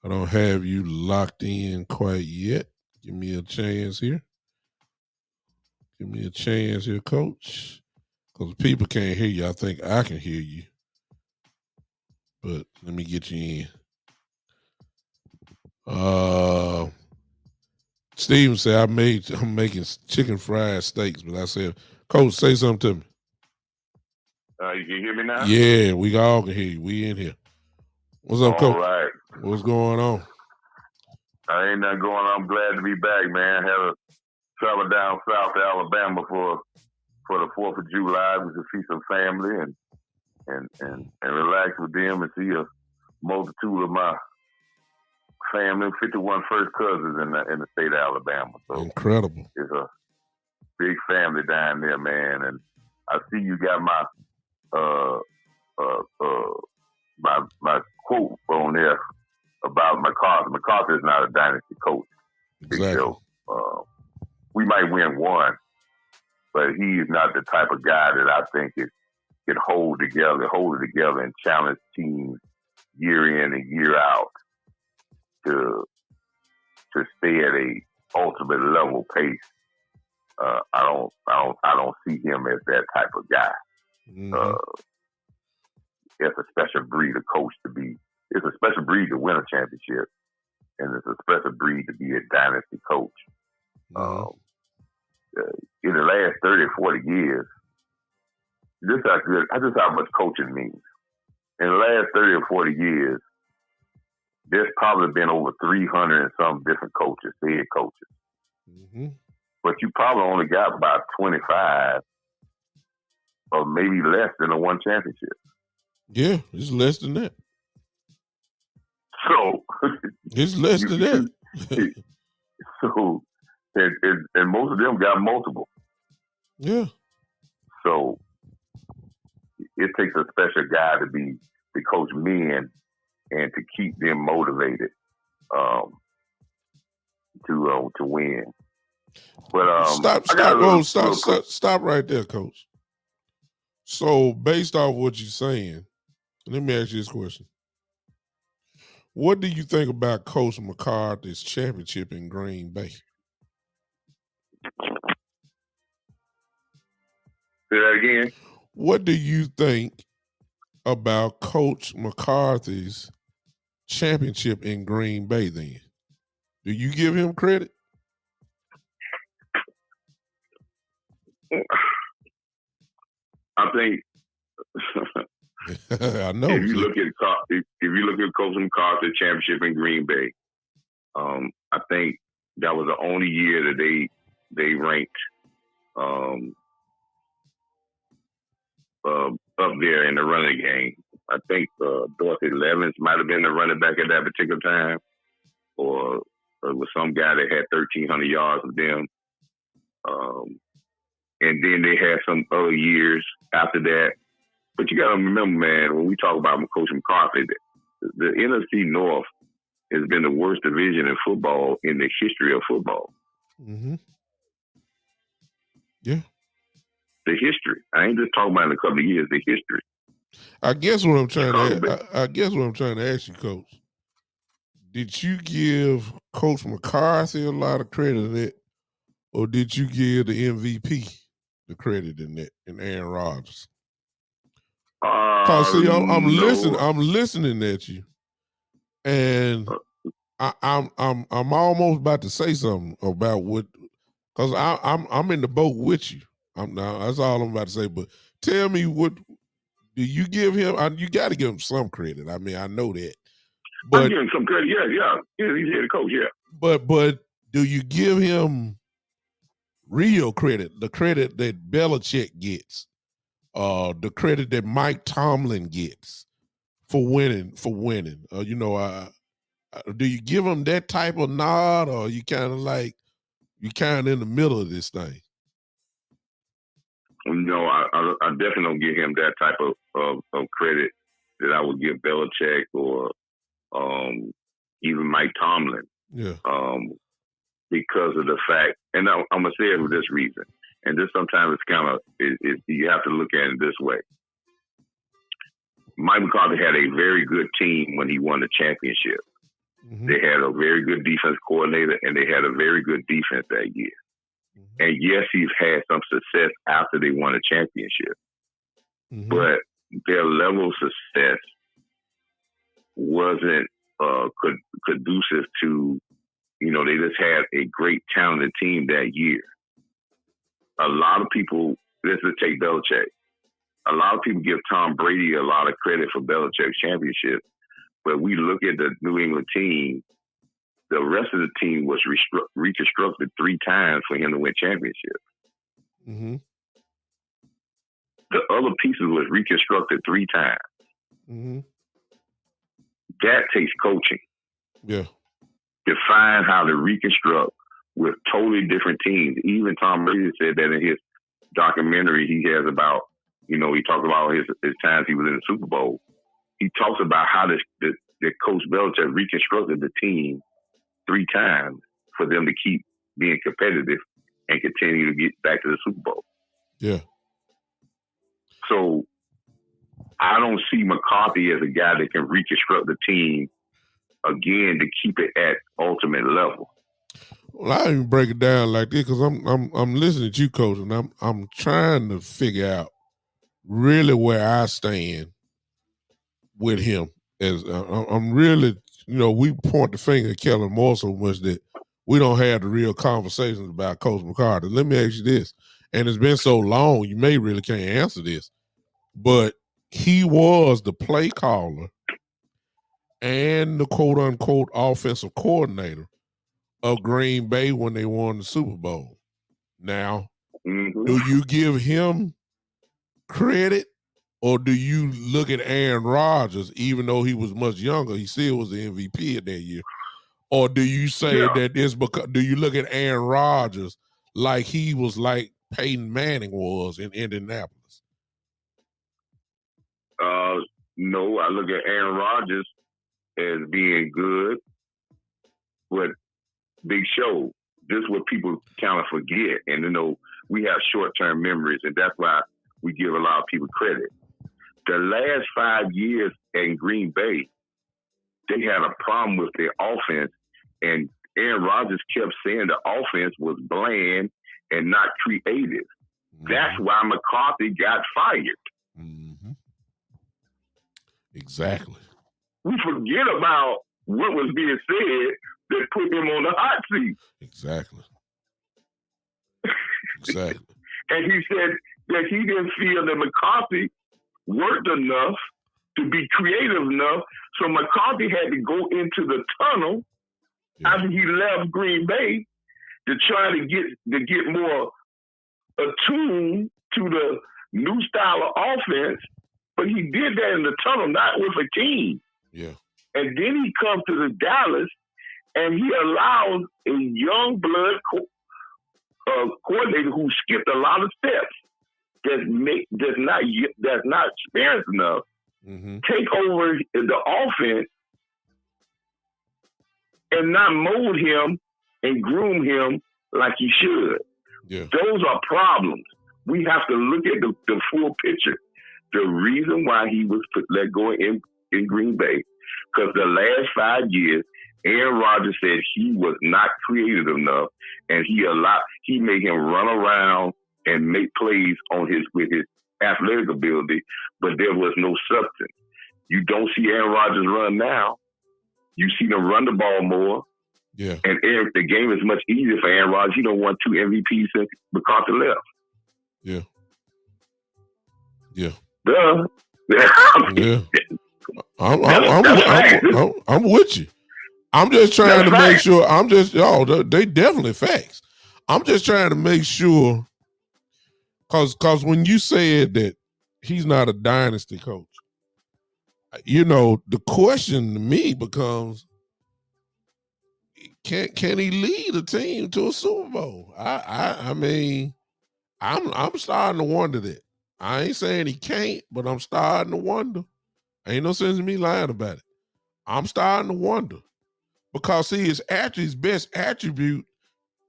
I don't have you locked in quite yet. Give me a chance here. Give me a chance here, Coach. Because people can't hear you. I think I can hear you. But let me get you in. Steven said I'm making chicken fried steaks, but I said, Coach, say something to me. You can hear me now? Yeah, we all can hear you. We in here. What's up, Coach? All right. What's going on? Ain't nothing going on. I'm glad to be back, man. Had to travel down south to Alabama for the 4th of July. We could see some family and relax with them and see a multitude of my family, 51 first cousins in the state of Alabama. So incredible. It's a big family down there, man. And I see you got my my quote on there about McCarthy. McCarthy is not a dynasty coach. Exactly. We might win one, but he is not the type of guy that I think can hold it together and challenge teams year in and year out to stay at a ultimate level pace. I don't see him as that type of guy. Mm-hmm. It's a special breed of coach to be. It's a special breed to win a championship, and it's a special breed to be a dynasty coach. Mm-hmm. In the last 30 or 40 years, this is how much coaching means. In the last 30 or 40 years, there's probably been over 300 and some different coaches, head coaches. Mm-hmm. But you probably only got about 25 or maybe less than a one championship. Yeah, it's less than that. So it's less than that. So, and most of them got multiple. Yeah. So it takes a special guy to coach men and to keep them motivated to win. But stop right there, Coach. So based off what you're saying, let me ask you this question. What do you think about Coach McCarthy's championship in Green Bay? Say that again. What do you think about Coach McCarthy's championship in Green Bay then? Do you give him credit? I think I know. If you look at Coach McCarthy's championship in Green Bay, I think that was the only year that they ranked up there in the running game. I think Dorothy Levens might have been the running back at that particular time, or it was some guy that had 1,300 yards with them. And then they had some other years after that. But you got to remember, man, when we talk about Coach McCarthy, the NFC North has been the worst division in football in the history of football. Mm-hmm. Yeah. The history. I ain't just talking about in a couple of years. The history. I guess what I'm trying to ask you, Coach. Did you give Coach McCarthy a lot of credit in that, or did you give the MVP the credit in that, in Aaron Rodgers? Cause see, I'm listening at you, and I'm almost about to say something about what, cause I'm in the boat with you. That's all I'm about to say. But tell me, what do you give him? You got to give him some credit. I mean, I know that. But I give him some credit. Yeah, he's head coach. Yeah. But do you give him real credit? The credit that Belichick gets, the credit that Mike Tomlin gets for winning. Do you give him that type of nod, or you kind of in the middle of this thing? No, I definitely don't give him that type of credit that I would give Belichick or even Mike Tomlin. Yeah. Because of the fact, and I'm gonna say it for this reason, and this sometimes it's kind of you have to look at it this way. Mike McCarthy had a very good team when he won the championship. Mm-hmm. They had a very good defense coordinator, and they had a very good defense that year. Mm-hmm. And yes, he's had some success after they won a championship, mm-hmm. but their level of success wasn't conducive to, they just had a great talented team that year. A lot of people, let's just take Belichick. A lot of people give Tom Brady a lot of credit for Belichick's championship, but we look at the New England team, the rest of the team was reconstructed 3 times for him to win championships. Mm-hmm. The other pieces was reconstructed 3 times. Mm-hmm. That takes coaching. Yeah. To find how to reconstruct with totally different teams. Even Tom Brady said that in his documentary he has about, he talks about his times he was in the Super Bowl. He talks about how the Coach Belichick reconstructed the team 3 times for them to keep being competitive and continue to get back to the Super Bowl. Yeah. So I don't see McCarthy as a guy that can reconstruct the team again to keep it at ultimate level. Well, I even break it down like this because I'm listening to you, Coach, and I'm trying to figure out really where I stand with him. As I'm really, we point the finger at Kellen Moore so much that we don't have the real conversations about Coach McCarthy. Let me ask you this, and it's been so long, you may really can't answer this, but he was the play caller and the quote-unquote offensive coordinator of Green Bay when they won the Super Bowl. Now, mm-hmm. do you give him credit, or do you look at Aaron Rodgers, even though he was much younger, he still was the MVP of that year? Or do you say that it's because, do you look at Aaron Rodgers like he was like Peyton Manning was in Indianapolis? No, I look at Aaron Rodgers as being good, but Big Show, this is what people kind of forget. And, we have short-term memories, and that's why we give a lot of people credit. The last 5 years in Green Bay, they had a problem with their offense, and Aaron Rodgers kept saying the offense was bland and not creative. Mm-hmm. That's why McCarthy got fired. Mm-hmm. Exactly. We forget about what was being said that put him on the hot seat. Exactly. And he said that he didn't feel that McCarthy worked enough to be creative enough, so McCarthy had to go into the tunnel after he left Green Bay to try to get more attuned to the new style of offense. But he did that in the tunnel, not with a team. Yeah. And then he comes to the Dallas, and he allows a young blood coordinator who skipped a lot of steps that's not experienced enough, mm-hmm. take over the offense and not mold him and groom him like he should. Yeah. Those are problems. We have to look at the full picture. The reason why he was let go in Green Bay, because the last 5 years, Aaron Rodgers said he was not creative enough, and he made him run around and make plays with his athletic ability, but there was no substance. You don't see Aaron Rodgers run now. You see them run the ball more. Yeah. And the game is much easier for Aaron Rodgers. He don't won 2 MVPs since McCarthy left. Yeah. Yeah. Duh. Yeah. I'm with you. I'm just trying to make sure. They definitely facts. I'm just trying to make sure, cause when you said that he's not a dynasty coach, the question to me becomes, can he lead a team to a Super Bowl? I mean, I'm starting to wonder that. I ain't saying he can't, but I'm starting to wonder. Ain't no sense in me lying about it. I'm starting to wonder. Because see, his best attribute,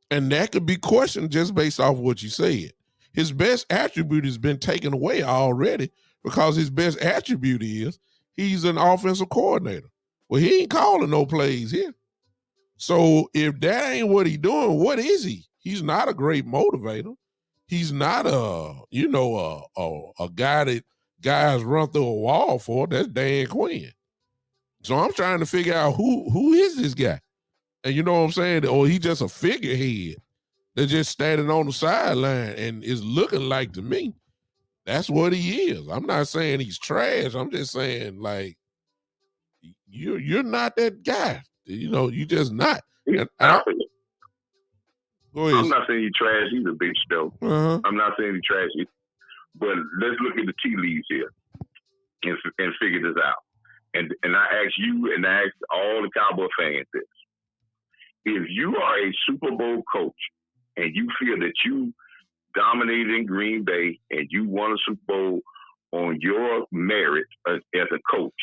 and that could be questioned just based off what you said. His best attribute has been taken away already, because his best attribute is he's an offensive coordinator. Well, he ain't calling no plays here. So if that ain't what he's doing, what is he? He's not a great motivator. He's not a guy that guys run through a wall for. That's Dan Quinn. So I'm trying to figure out who is this guy? And you know what I'm saying? Or he just a figurehead that's just standing on the sideline and is looking like, to me, that's what he is. I'm not saying he's trash. I'm just saying, like, you're not that guy. You just not. Go ahead. I'm not saying he's trash. He's a big show. Uh-huh. I'm not saying he's trashy. But let's look at the tea leaves here and figure this out. And I ask you and I ask all the Cowboy fans this. If you are a Super Bowl coach and you feel that you dominated in Green Bay and you won a Super Bowl on your merit as a coach,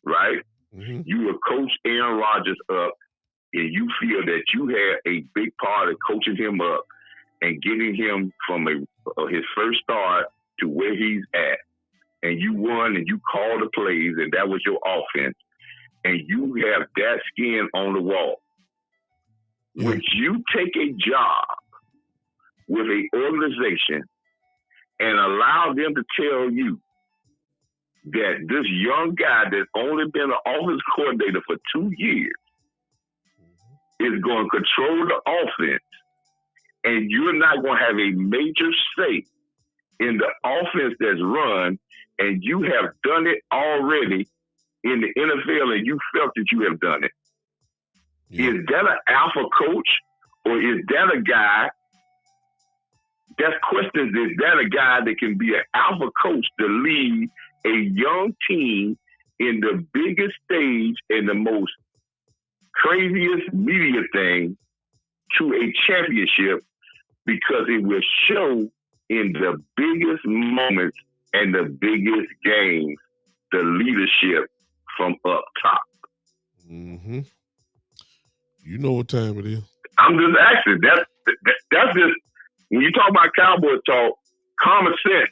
right? Mm-hmm. You will coach Aaron Rodgers up, and you feel that you had a big part of coaching him up and getting him from his first start to where he's at, and you won and you called the plays and that was your offense, and you have that skin on the wall. Yeah. Would you take a job with an organization and allow them to tell you that this young guy that's only been an offense coordinator for 2 years is going to control the offense, and you're not going to have a major say in the offense that's run, and you have done it already in the NFL and you felt that you have done it? Yeah. Is that an alpha coach, or is that a guy that's questions? Is that a guy that can be an alpha coach to lead a young team in the biggest stage and the most craziest media thing to a championship, because it will show in the biggest moments and the biggest games the leadership from up top? Mm-hmm. You know what time it is. I'm just asking. That's just, when you talk about Cowboys talk, common sense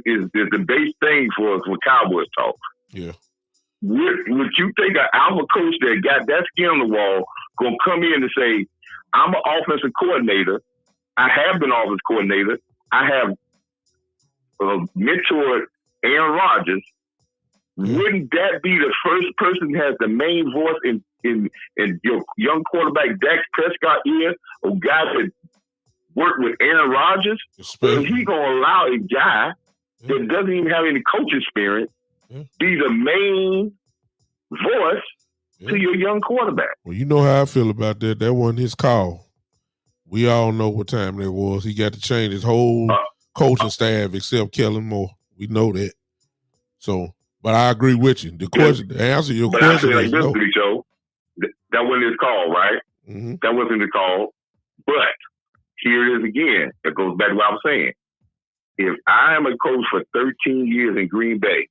is the base thing for us with Cowboys talk. Yeah. Would you think an alpha coach that got that skin on the wall gonna come in and say, I'm an offensive coordinator, I have been offensive coordinator, I have mentored Aaron Rodgers? Wouldn't that be the first person that has the main voice in your young quarterback Dak Prescott ear, a guy that worked with Aaron Rodgers? Or is he gonna allow a guy that doesn't even have any coaching experience be the main voice to your young quarterback? Well, you know how I feel about that. That wasn't his call. We all know what time that was. He got to change his whole coaching staff except Kellen Moore. We know that. So, but I agree with you. The answer to your question is no. That wasn't his call, right? Mm-hmm. That wasn't his call. But here it is again. It goes back to what I was saying. If I am a coach for 13 years in Green Bay,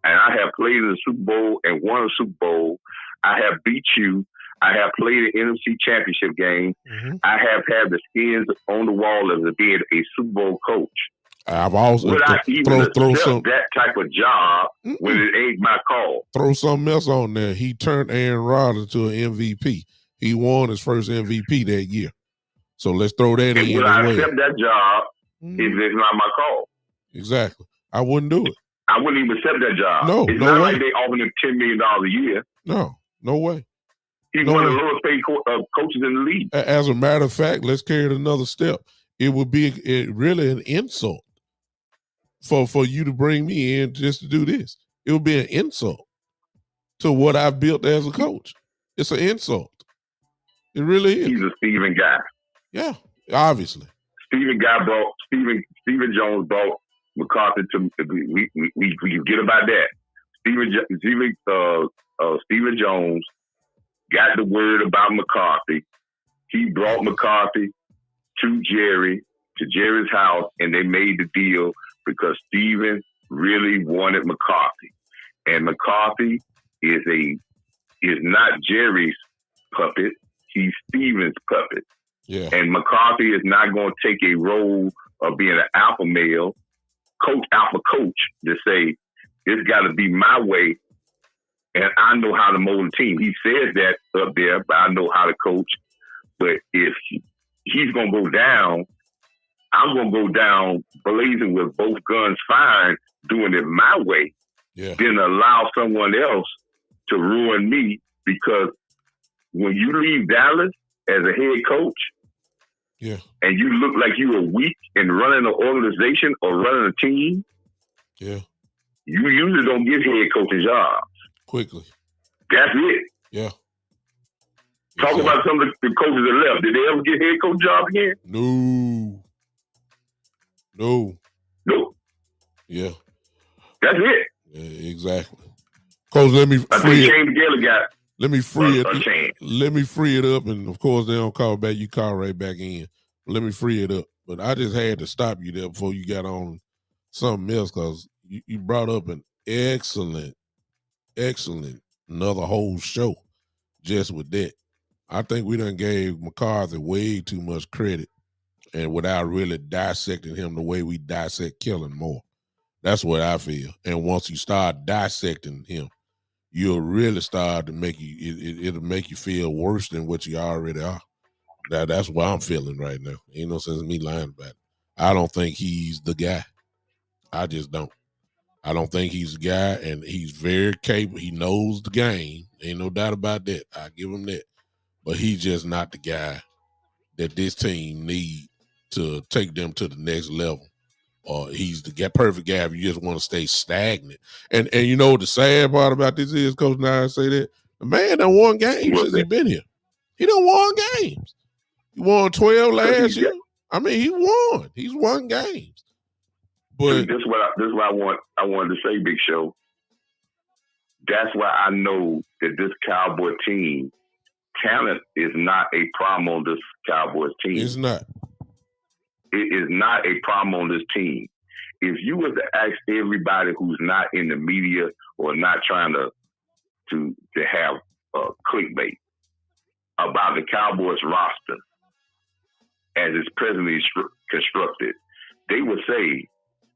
and I have played in the Super Bowl and won a Super Bowl, I have beat you, I have played an NFC championship game. Mm-hmm. I have had the skins on the wall as being a Super Bowl coach. I've also would I even accept that type of job when it ain't my call? Throw something else on there. He turned Aaron Rodgers into an MVP. He won his first MVP that year. So let's throw that in. Would I accept that job if it's not my call? Exactly. I wouldn't do it. I wouldn't even accept that job. No, it's no not way. like they offered him $10 million a year. No way. He's one of the lowest paid coaches in the league. As a matter of fact, let's carry it another step. It would be really an insult for you to bring me in just to do this. It would be an insult to what I've built as a coach. It's an insult. It really is. He's a Steven guy. Yeah, obviously. Steven Jones brought McCarthy to. We forget about that. Steven Jones got the word about McCarthy. He brought McCarthy to Jerry's house, and they made the deal because Steven really wanted McCarthy. And McCarthy is not Jerry's puppet. He's Steven's puppet. Yeah. And McCarthy is not going to take a role of being an alpha male, alpha coach to say, it's got to be my way, and I know how to mold a team. He says that up there, but I know how to coach. But if he's going to go down, I'm going to go down blazing with both guns firing, doing it my way, then allow someone else to ruin me. Because when you leave Dallas as a head coach, and you look like you were weak in running an organization or running a team, you usually don't get head coaching jobs quickly. That's it. Yeah. Talk about some of the coaches that left. Did they ever get head coach jobs again? No. Yeah. That's it. Yeah, exactly. Coach, let me free it. Let me free it. Let me free it up, and of course they don't call back. You call right back in. But let me free it up. But I just had to stop you there before you got on something else, because you brought up an excellent, another whole show just with that. I think we done gave McCarthy way too much credit, and without really dissecting him the way we dissect Kellen Moore. That's what I feel. And once you start dissecting him, you'll really start to make you, it'll make you feel worse than what you already are. That's what I'm feeling right now. Ain't no sense in me lying about it. I don't think he's the guy. I just don't. I don't think he's the guy, and he's very capable. He knows the game. Ain't no doubt about that. I give him that. But he's just not the guy that this team need to take them to the next level. Or he's the perfect guy if you just want to stay stagnant. And you know the sad part about this is, Coach Nye say that, the man done won games since he been here. He done won games. He won 12 last year. I mean, he won. He's won games. But this is what I wanted to say, Big Show. That's why I know that this Cowboy team, talent is not a problem on this Cowboys team. It's not. It is not a problem on this team. If you were to ask everybody who's not in the media or not trying to have clickbait about the Cowboys roster as it's presently constructed, they would say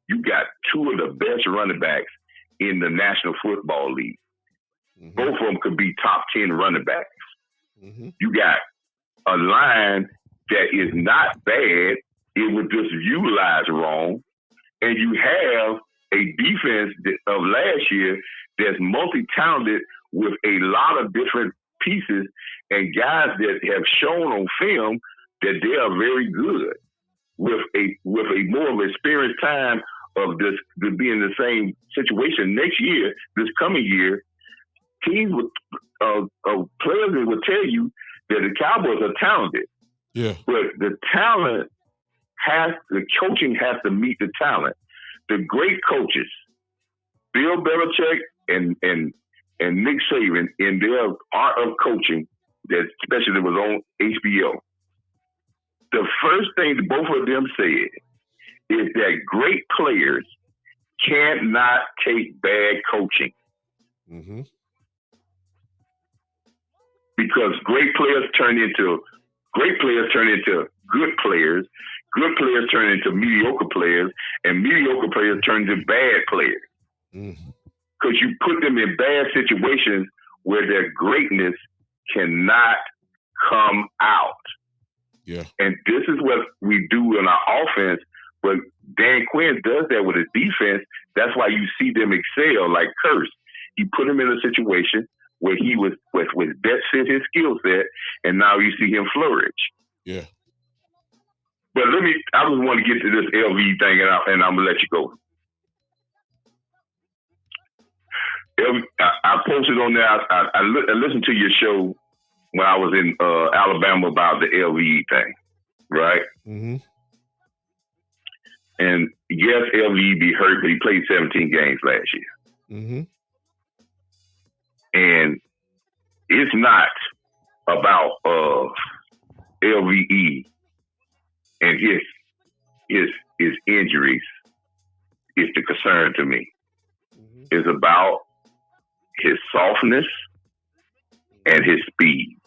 you got two of the best running backs in the National Football League. Mm-hmm. Both of them could be top 10 running backs. Mm-hmm. You got a line that is not bad. It was just utilized wrong. And you have a defense of last year that's multi-talented with a lot of different pieces and guys that have shown on film that they are very good with a more of experienced time of this to be in the same situation next year, this coming year. Teams with players that will tell you that the Cowboys are talented. Yeah. But the coaching has to meet the talent. The great coaches, Bill Belichick and Nick Saban, in their art of coaching, that especially was on HBO, the first thing that both of them said is that great players cannot take bad coaching. Mm-hmm. because great players turn into good players, good players turn into mediocre players, and mediocre players turn into bad players. Because you put them in bad situations where their greatness cannot come out. Yeah. And this is what we do in our offense, but Dan Quinn does that with his defense. That's why you see them excel like Curse. He put him in a situation where he was best fit his skill set, and now you see him flourish. Yeah. But I just want to get to this LV thing, and I'm going to let you go. I posted on there, I listened to your show when I was in Alabama about the LV thing, right? Mm-hmm. And yes, LV be hurt, but he played 17 games last year. Mm-hmm. And it's not about LVE and his injuries is the concern to me. Mm-hmm. It's about his softness and his speed.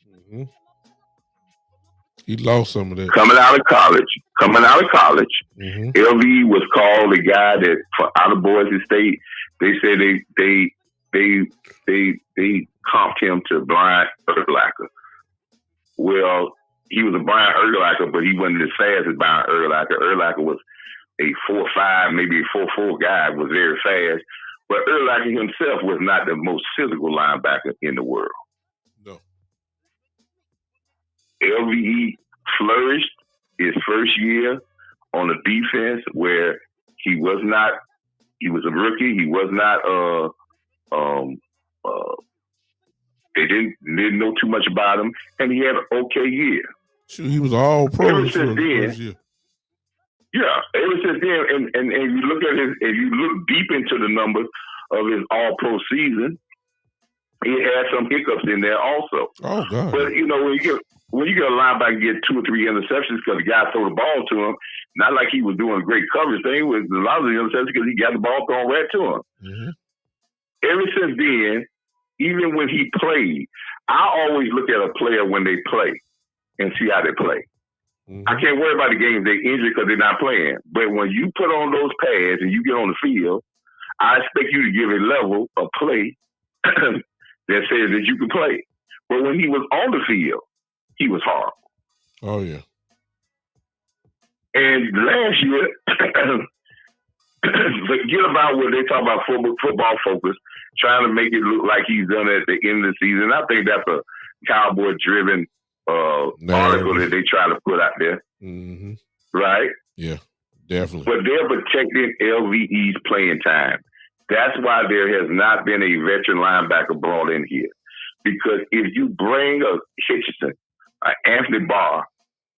Mm-hmm. He lost some of that. Coming out of college, mm-hmm. LV was called a guy that out of Boise State. They said they comped him to Brian Urlacher. Well, he was a Brian Urlacher, but he wasn't as fast as Brian Urlacher. Urlacher was a 4.5, maybe a 4.4 guy, was very fast. But Urlacher himself was not the most physical linebacker in the world. No. LVE flourished his first year on a defense where he was a rookie. He was not, they didn't know too much about him, and he had an okay year. Sure, he was all pro. Ever since then, yeah, ever since then, and you look at his, if you look deep into the numbers of his all pro season, he had some hiccups in there also. Oh God! But when you get a linebacker get 2 or 3 interceptions because the guy threw the ball to him, not like he was doing a great coverage thing. With a lot of the interceptions because he got the ball thrown right to him. Mm-hmm. Ever since then, even when he played, I always look at a player when they play and see how they play. Mm-hmm. I can't worry about the games they injured because they're not playing. But when you put on those pads and you get on the field, I expect you to give a level of play that says that you can play. But when he was on the field, he was horrible. Oh, yeah. And last year, forget about what they talk about football focus, trying to make it look like he's done it at the end of the season. I think that's a Cowboy-driven article that they try to put out there. Mm-hmm. Right? Yeah, definitely. But they're protecting LVE's playing time. That's why there has not been a veteran linebacker brought in here. Because if you bring a Hitchison, an Anthony Barr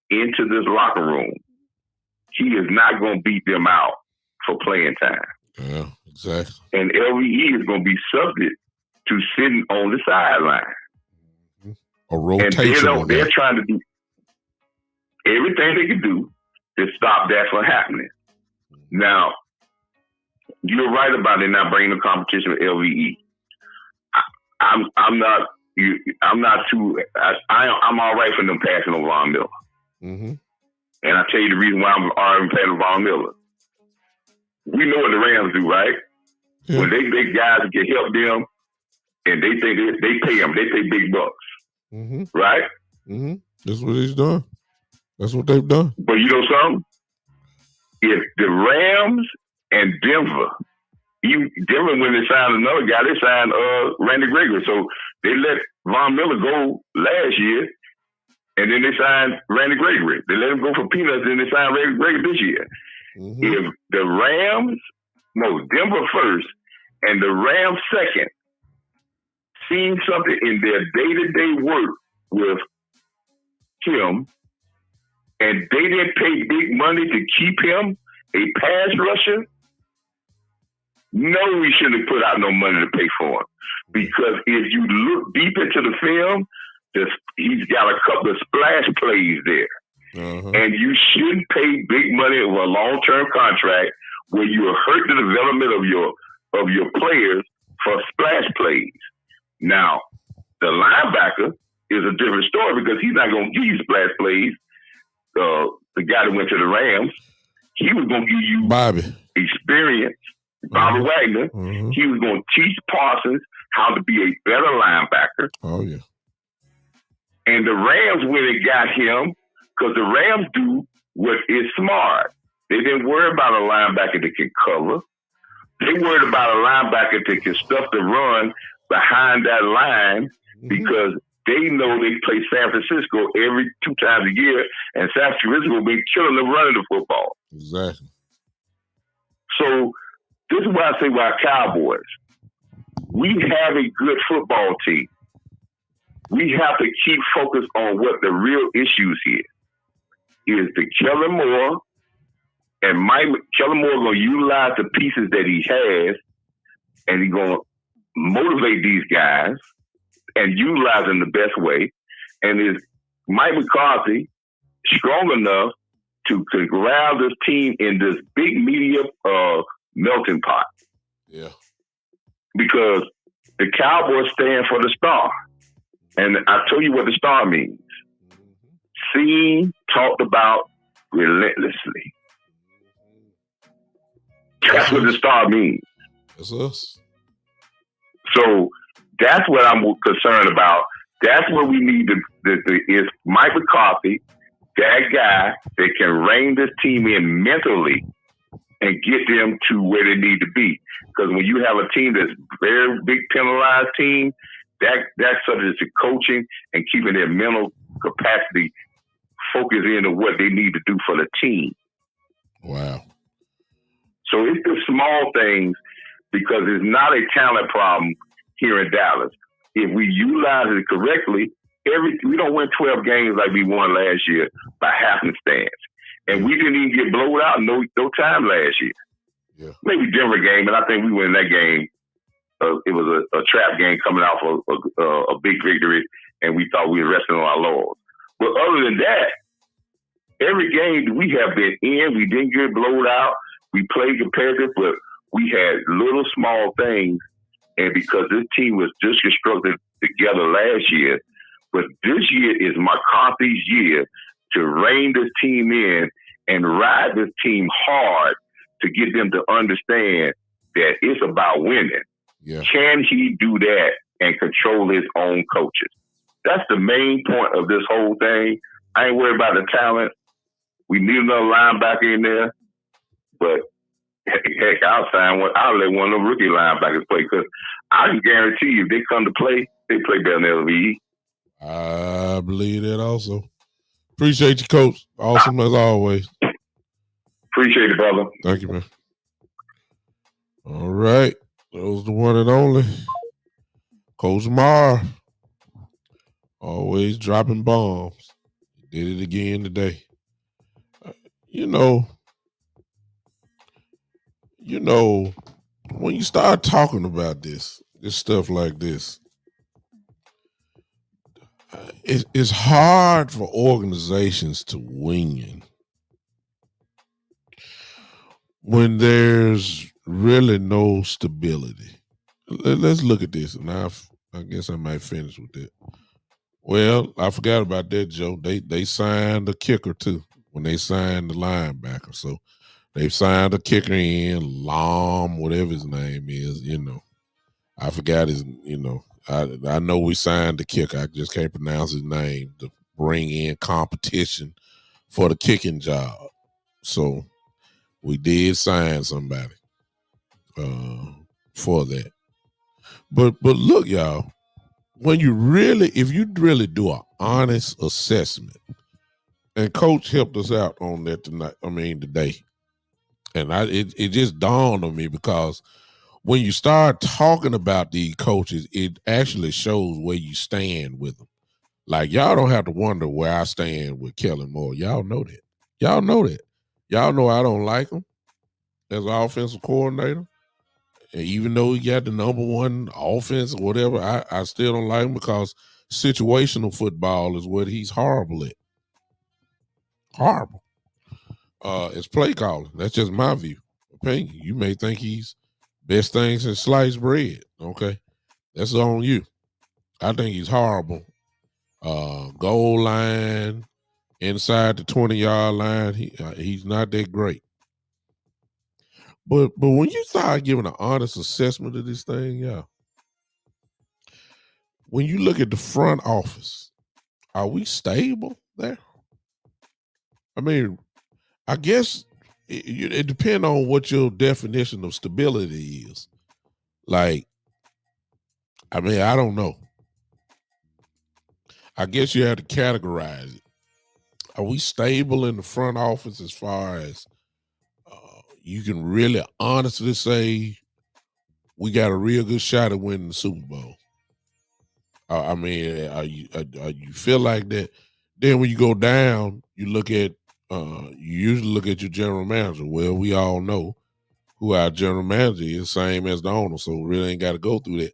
into this locker room, he is not going to beat them out for playing time. Yeah, exactly. And LVE is going to be subject to sitting on the sideline. A rotation. And they're trying to do everything they can do to stop that from happening. Now, you're right about it not bringing the competition with LVE. I'm all right for them passing on Von Miller. Mm-hmm. And I'll tell you the reason why I'm already passing Von Miller. We know what the Rams do, right? Yeah. When they guys can help them, and they think they pay them, they pay big bucks, mm-hmm. right? Mm-hmm. That's what he's done. That's what they've done. But you know something? If the Rams and Denver when they signed another guy, they signed Randy Gregory. So they let Von Miller go last year, and then they signed Randy Gregory. They let him go for peanuts, and they signed Randy Gregory this year. Mm-hmm. If the Denver first and the Rams second, seen something in their day-to-day work with him, and they didn't pay big money to keep him a pass rusher, no, we shouldn't have put out no money to pay for him. Because if you look deep into the film, he's got a couple of splash plays there. Uh-huh. And you shouldn't pay big money over a long-term contract where you will hurt the development of your players for splash plays. Now, The linebacker is a different story because he's not going to give you splash plays. The guy that went to the Rams, he was going to give you Bobby experience. Bobby Wagner. He was going to teach Parsons how to be a better linebacker. Oh, yeah. And the Rams went and got him because the Rams do what is smart. They didn't worry about a linebacker that can cover. They worried about a linebacker that can stuff the run behind that line because they know they play San Francisco every 2 times a year, and San Francisco been killing the running the football. Exactly. So this is why I say why Cowboys. We have a good football team. We have to keep focused on what the real issues is the Kellen Moore, and Kellen Moore going to utilize the pieces that he has, and he's going to motivate these guys and utilize them the best way. And is Mike McCarthy strong enough to corral this team in this big media melting pot? Yeah. Because the Cowboys stand for the star. And I tell you what the star means. Seen, talked about relentlessly. That's what the star means. That's us. So that's what I'm concerned about. That's what we need is Mike McCarthy, that guy that can rein this team in mentally and get them to where they need to be. Because when you have a team that's very big penalized team, that's subject to coaching and keeping their mental capacity focused in on what they need to do for the team. Wow. So it's the small things because it's not a talent problem here in Dallas. If we utilize it correctly, we don't win 12 games like we won last year by happenstance. And we didn't even get blown out no time last year. Yeah. Maybe Denver game, and I think we win that game. It was a trap game coming out for a big victory, and we thought we were resting on our laurels. But other than that, every game we have been in, we didn't get blown out. We played competitive, but we had little small things. And because this team was just constructed together last year, but this year is McCarthy's year to rein this team in and ride this team hard to get them to understand that it's about winning. Yeah. Can he do that and control his own coaches? That's the main point of this whole thing. I ain't worried about the talent. We need another linebacker in there, but heck, I'll let one of the rookie linebackers play because I can guarantee you if they come to play, they play better than LVE. I believe that also. Appreciate you, Coach. Awesome as always. Appreciate it, brother. Thank you, man. All right. That was the one and only Coach Mar. Always dropping bombs. He did it again today. You know, when you start talking about this stuff like this, it's hard for organizations to win when there's really no stability. Let's look at this, and I guess I might finish with that. Well, I forgot about that, Joe. They signed the kicker too when they signed the linebacker. So they've signed a kicker in, Lom, whatever his name is, I forgot his, I know we signed the kicker. I just can't pronounce his name to bring in competition for the kicking job. So we did sign somebody for that. But look, y'all, if you really do an honest assessment, and Coach helped us out on that today. And it just dawned on me because when you start talking about these coaches, it actually shows where you stand with them. Like, y'all don't have to wonder where I stand with Kellen Moore. Y'all know that. Y'all know I don't like him as an offensive coordinator. And even though he got the number one offense or whatever, I still don't like him because situational football is what he's horrible at. Horrible. It's play calling. That's just my opinion. You may think he's best thing since sliced bread. Okay. That's on you. I think he's horrible. Goal line, inside the 20-yard line, he's not that great. But when you start giving an honest assessment of this thing, yeah. When you look at the front office, are we stable there? I mean, I guess it depends on what your definition of stability is. Like, I mean, I don't know. I guess you have to categorize it. Are we stable in the front office as far as you can really honestly say we got a real good shot at winning the Super Bowl? I mean, are you feel like that? Then when you go down, you look at you usually look at your general manager. Well, we all know who our general manager is, same as the owner, so we really ain't got to go through that.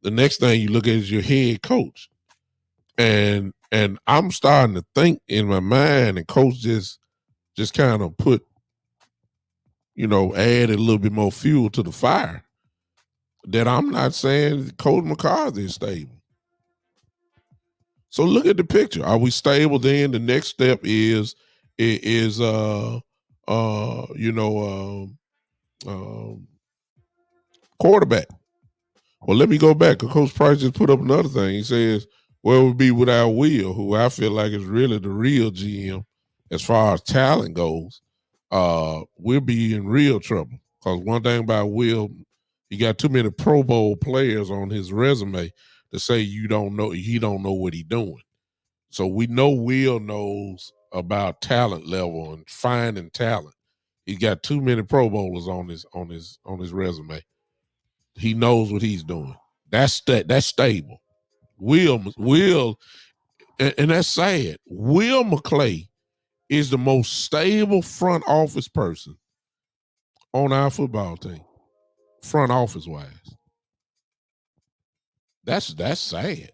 The next thing you look at is your head coach, and I'm starting to think in my mind, and coach just kind of put, added a little bit more fuel to the fire. That I'm not saying Coach McCarthy is stable. So look at the picture. Are we stable? Then the next step is quarterback. Well, let me go back. Coach Price just put up another thing. He says, "Where would be without Will, who I feel like is really the real GM as far as talent goes, we'll be in real trouble. Because one thing about Will, he got too many Pro Bowl players on his resume to say he don't know what he's doing. So we know Will knows about talent level and finding talent. He's got too many Pro Bowlers on his resume. He knows what he's doing. That's stable. Will, and that's sad. Will McClay is the most stable front office person on our football team, front office wise. That's sad.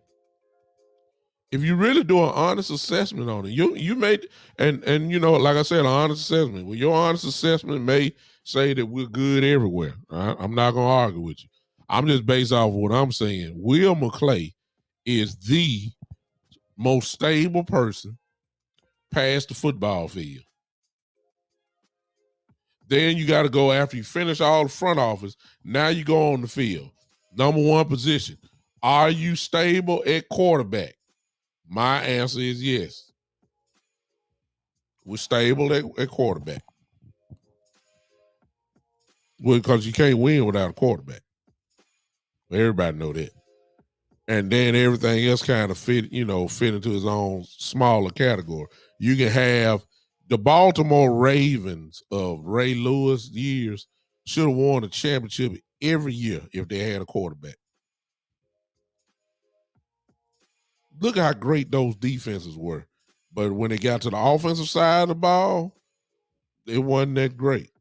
If you really do an honest assessment on it, you made and like I said, an honest assessment. Well, your honest assessment may say that we're good everywhere. Right? I'm not gonna argue with you. I'm just based off of what I'm saying. Will McClay is the most stable person past the football field. Then you got to go after you finish all the front office. Now you go on the field. Number one position. Are you stable at quarterback? My answer is yes. We're stable at quarterback. Well, because you can't win without a quarterback. Everybody know that. And then everything else kind of fit into his own smaller category. You can have the Baltimore Ravens of Ray Lewis years should have won a championship every year if they had a quarterback. Look at how great those defenses were. But when it got to the offensive side of the ball, it wasn't that great.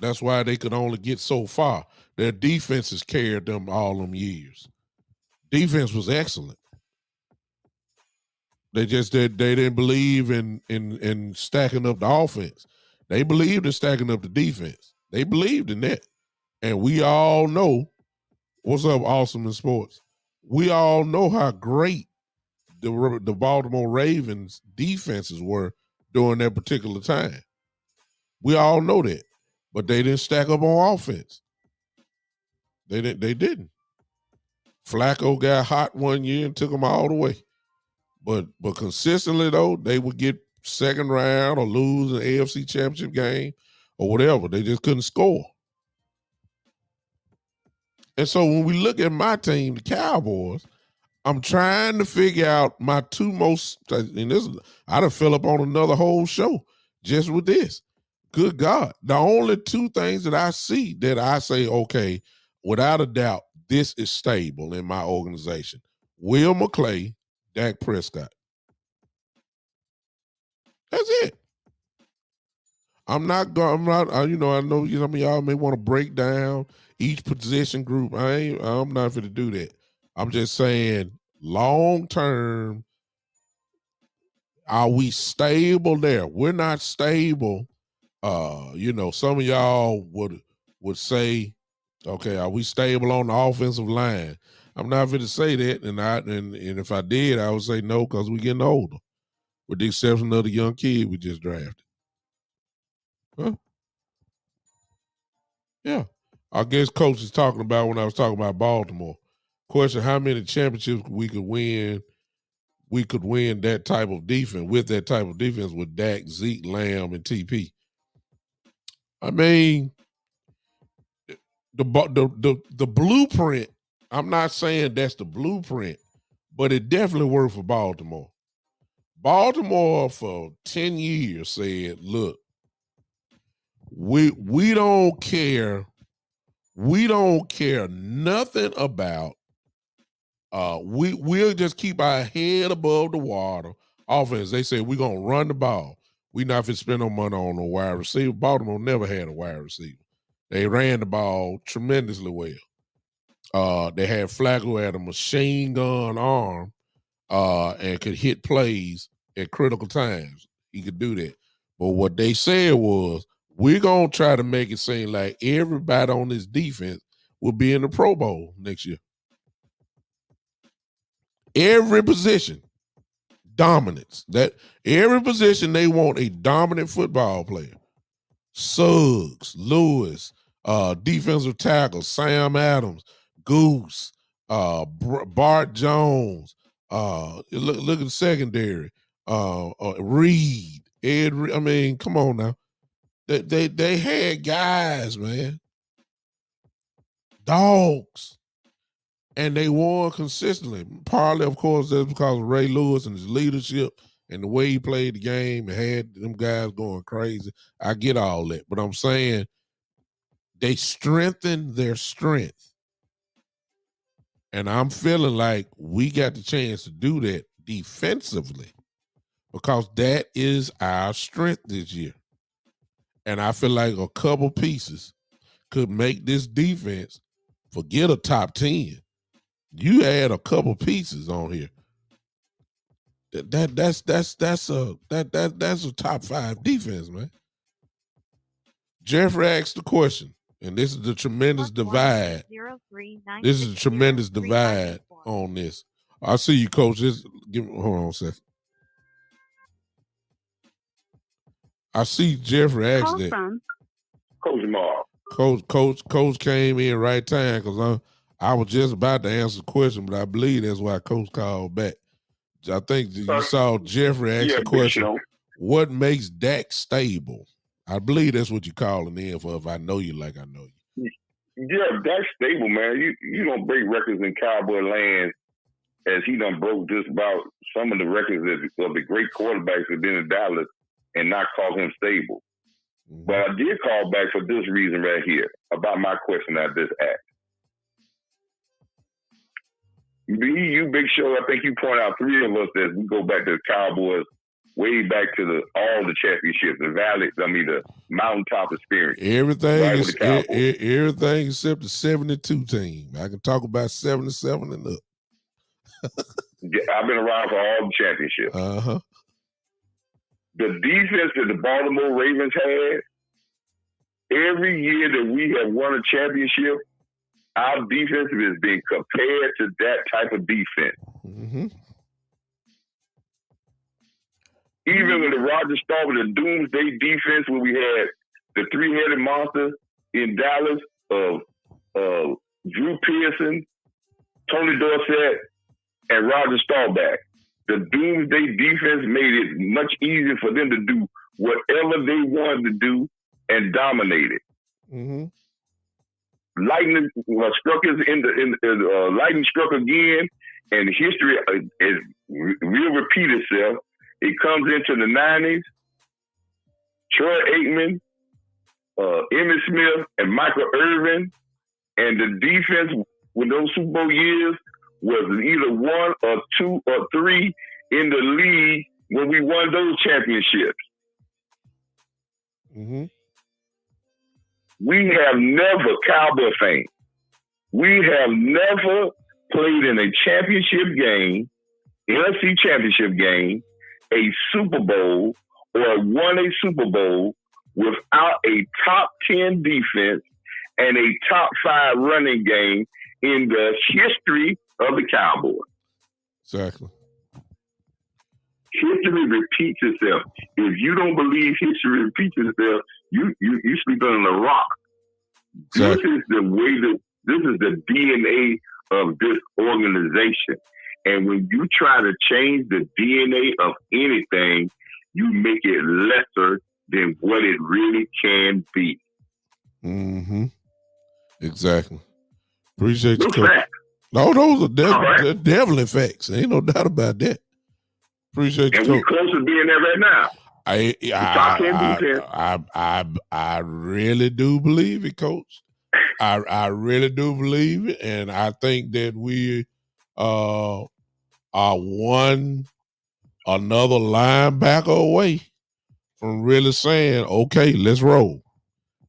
That's why they could only get so far. Their defenses carried them all them years. Defense was excellent. They didn't believe in stacking up the offense. They believed in stacking up the defense. They believed in that. And we all know, what's up, Awesome in Sports? We all know how great the Baltimore Ravens defenses were during that particular time. We all know that. But they didn't stack up on offense. They didn't. Flacco got hot one year and took them all the way. But consistently, though, they would get second round or lose an AFC championship game or whatever. They just couldn't score. And so when we look at my team, the Cowboys, I'm trying to figure out my two most, and this, I done fill up on another whole show just with this. Good God. The only two things that I see that I say, okay, without a doubt, this is stable in my organization. Will McClay, Dak Prescott. That's it. I know some of y'all may want to break down each position group. I'm not going to do that. I'm just saying long term, are we stable there? We're not stable. Some of y'all would say, okay, are we stable on the offensive line? I'm not going to say that, and if I did, I would say no because we're getting older, with the exception of the young kid we just drafted. Huh? Yeah. I guess coach is talking about when I was talking about Baltimore. Question: how many championships we could win? We could win that type of defense with Dak, Zeke, Lamb, and TP. I mean, the blueprint. I'm not saying that's the blueprint, but it definitely worked for Baltimore. Baltimore for 10 years said, "Look, we don't care. We don't care nothing about. We'll just keep our head above the water. Offense, they say we're gonna run the ball. We not gonna spend no money on no wide receiver. Baltimore never had a wide receiver. They ran the ball tremendously well. They had Flacco had a machine gun arm, and could hit plays at critical times. He could do that. But what they said was, we're gonna try to make it seem like everybody on this defense will be in the Pro Bowl next year. Every position, dominance. That every position they want a dominant football player. Suggs, Lewis, defensive tackle, Sam Adams, Goose, Bart Jones. Look at the secondary. Reed, Ed. I mean, come on now. They had guys, man, dogs, and they won consistently. Partly, of course, that's because of Ray Lewis and his leadership and the way he played the game and had them guys going crazy. I get all that, but I'm saying they strengthened their strength. And I'm feeling like we got the chance to do that defensively because that is our strength this year. And I feel like a couple pieces could make this defense forget a top 10. You add a couple pieces on here. That's a top 5 defense, man. Jeffrey asked the question, and this is the tremendous divide. This is a tremendous divide on this. I see you, Coach. Hold on a second. I see Jeffrey asked that. Coach Mark. Coach came in right time because I was just about to answer the question, but I believe that's why Coach called back. I think you saw Jeffrey ask the question, what makes Dak stable? I believe that's what you're calling in for, if I know you like I know you. Yeah, Dak's stable, man. You don't break records in Cowboy land as he done broke just about some of the records of the great quarterbacks that have been in Dallas and not call him stable. Mm-hmm. But I did call back for this reason right here about my question I just asked. You, Big Show, I think you point out 3 of us that we go back to the Cowboys, way back to all the championships, the mountaintop experience. Everything except the 72 team. I can talk about 77 and up. I've been around for all the championships. Uh-huh. The defense that the Baltimore Ravens had, every year that we have won a championship, our defense has been compared to that type of defense. Mm-hmm. Even with the Roger Staubach, the doomsday defense, when we had the 3-headed monster in Dallas of Drew Pearson, Tony Dorsett, and Roger Staubach, the doomsday defense made it much easier for them to do whatever they wanted to do and dominate it. Mm-hmm. Lightning struck us lightning struck again, and history will repeat itself. It comes into the 90s. Troy Aikman, Emmitt Smith, and Michael Irvin, and the defense with those Super Bowl years was either 1 or 2 or 3 in the league when we won those championships. Mm-hmm. We have never, Cowboy fans, we have never played in a championship game, NFC championship game, a Super Bowl, or won a Super Bowl without a top 10 defense and a top 5 running game in the history of the Cowboys. Exactly. History repeats itself. If you don't believe history repeats itself, you sleep on a rock. Exactly. This is the way that this is the DNA of this organization. And when you try to change the DNA of anything, you make it lesser than what it really can be. Mm-hmm. Exactly. Appreciate you, Coach. Facts. No, those are definitely facts. Ain't no doubt about that. Appreciate you, and Coach. And we're close to being there right now. I really do believe it, Coach. I really do believe it, and I think that we are another linebacker away from really saying, okay, let's roll.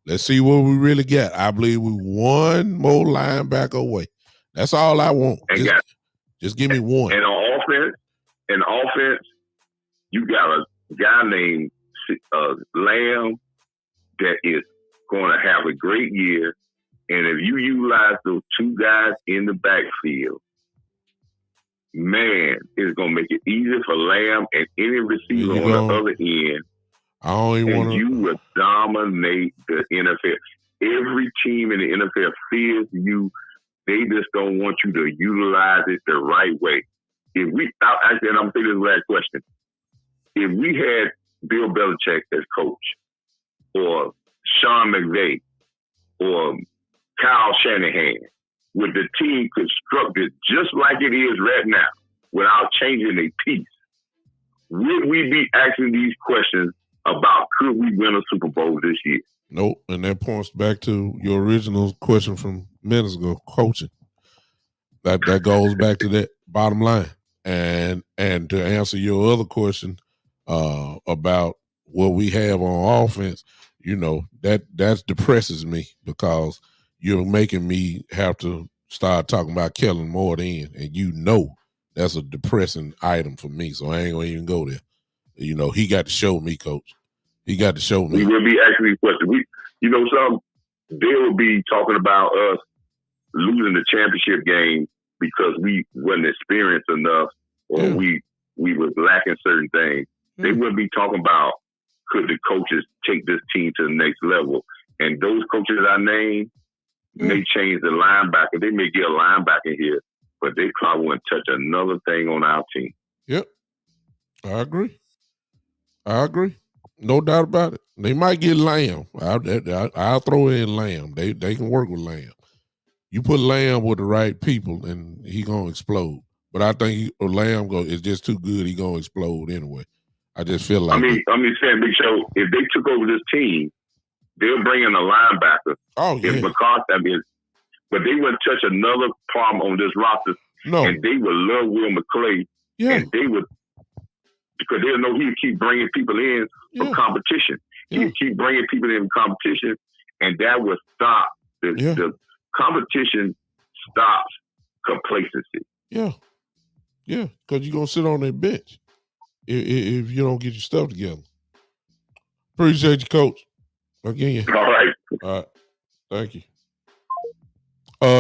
Let's see what we really got. I believe we one more linebacker away. That's all I want. Just give me one. And on offense, you got a guy named Lamb that is going to have a great year. And if you utilize those two guys in the backfield, man, it's going to make it easier for Lamb and any receiver on the other end. You will dominate the NFL. Every team in the NFL fears you. They just don't want you to utilize it the right way. If we, actually, and I'm thinking this last question. If we had Bill Belichick as coach, or Sean McVay, or Kyle Shanahan, with the team constructed just like it is right now, without changing a piece, would we be asking these questions about could we win a Super Bowl this year? Nope, and that points back to your original question from minutes ago, coaching. That goes back to that bottom line. And to answer your other question about what we have on offense, that depresses me because you're making me have to start talking about Kellen Moore then, and that's a depressing item for me, so I ain't gonna even go there. He got to show me, Coach. He got to show me. We will be asking these questions. They will be talking about us losing the championship game because we wasn't experienced enough, or we was lacking certain things. They wouldn't be talking about could the coaches take this team to the next level. And those coaches I named may change the linebacker. They may get a linebacker here, but they probably wouldn't touch another thing on our team. Yep. I agree. No doubt about it. They might get Lamb. I'll throw in Lamb. They can work with Lamb. You put Lamb with the right people, and he gonna explode. But I think Lamb is just too good. He gonna explode anyway. I just feel like. Saying, Big Show, if they took over this team, they'll bring in a linebacker. Oh yeah. But they wouldn't touch another problem on this roster. No. And they would love Will McClay. Yeah. And they would, because they'll know he'll keep bringing people in for competition. He'll keep bringing people in for competition, and that would stop the competition stops complacency. Yeah, because you're gonna sit on that bench if you don't get your stuff together. Appreciate you, Coach. Again. All right. Thank you.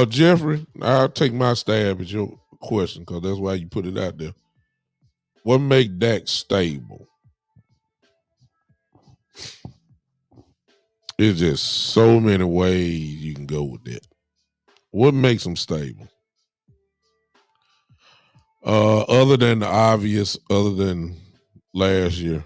Jeffrey, I'll take my stab at your question because that's why you put it out there. What makes Dak stable? There's just so many ways you can go with that. What makes him stable? Other than the obvious, other than last year.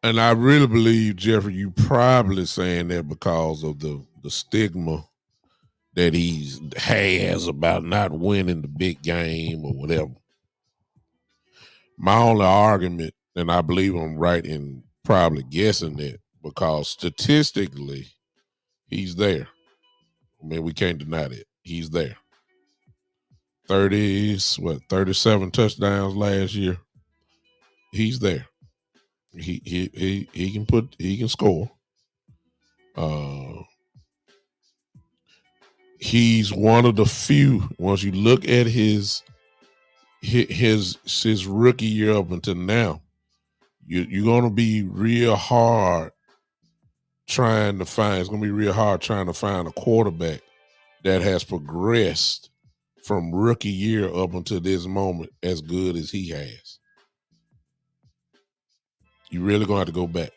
And I really believe, Jeffrey, you probably saying that because of the stigma that he has about not winning the big game or whatever. My only argument, and I believe I'm right in probably guessing that, because statistically, he's there. I mean, we can't deny that. He's there. 37 touchdowns last year. He's there. He can score. He's one of the few. Once you look at his rookie year up until now, you're gonna be real hard trying to find. It's gonna be real hard trying to find a quarterback that has progressed from rookie year up until this moment as good as he has. You really gonna have to go back.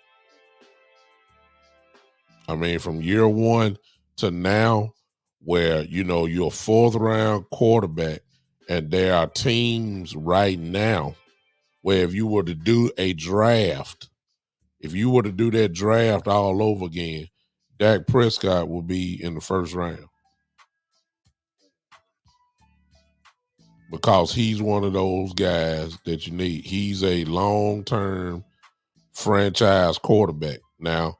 I mean, from year one to now, where you're a fourth round quarterback, and there are teams right now where if you were to do a draft, if you were to do that draft all over again, Dak Prescott will be in the first round because he's one of those guys that you need. He's a long-term franchise quarterback. Now,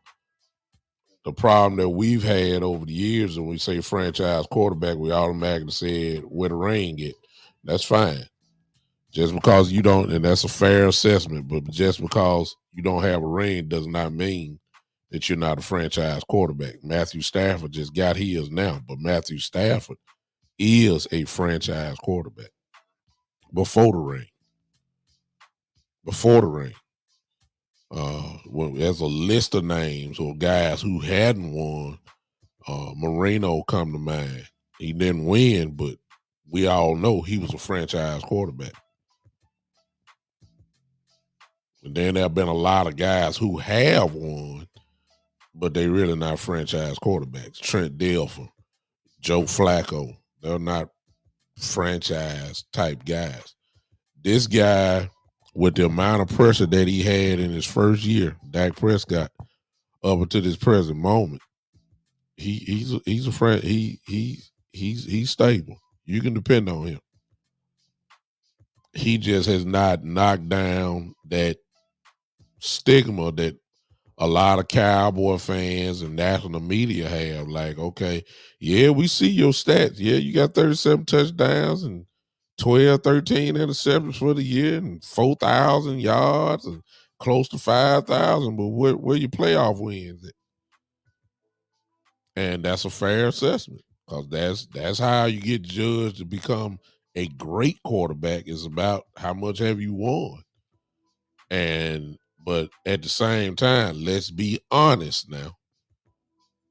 the problem that we've had over the years, when we say franchise quarterback, we automatically said where the ring at. That's fine. Just because you don't, and that's a fair assessment, but just because you don't have a ring does not mean that you're not a franchise quarterback. Matthew Stafford just got his now, but Matthew Stafford is a franchise quarterback before the ring. Before the ring. Well, there's a list of names or guys who hadn't won. Marino come to mind. He didn't win, but we all know he was a franchise quarterback. And then there have been a lot of guys who have won, but they really not franchise quarterbacks. Trent Dilfer, Joe Flacco, they're not franchise type guys. This guy, with the amount of pressure that he had in his first year, Dak Prescott, up until this present moment, he's a friend. He's stable. You can depend on him. He just has not knocked down that stigma that a lot of Cowboy fans and national media have. Like, okay, yeah, we see your stats. Yeah, you got 37 touchdowns and 12, 13 interceptions for the year and 4,000 yards and close to 5,000. But where your playoff wins at? And that's a fair assessment because that's how you get judged to become a great quarterback. Is about how much have you won. But at the same time, let's be honest now.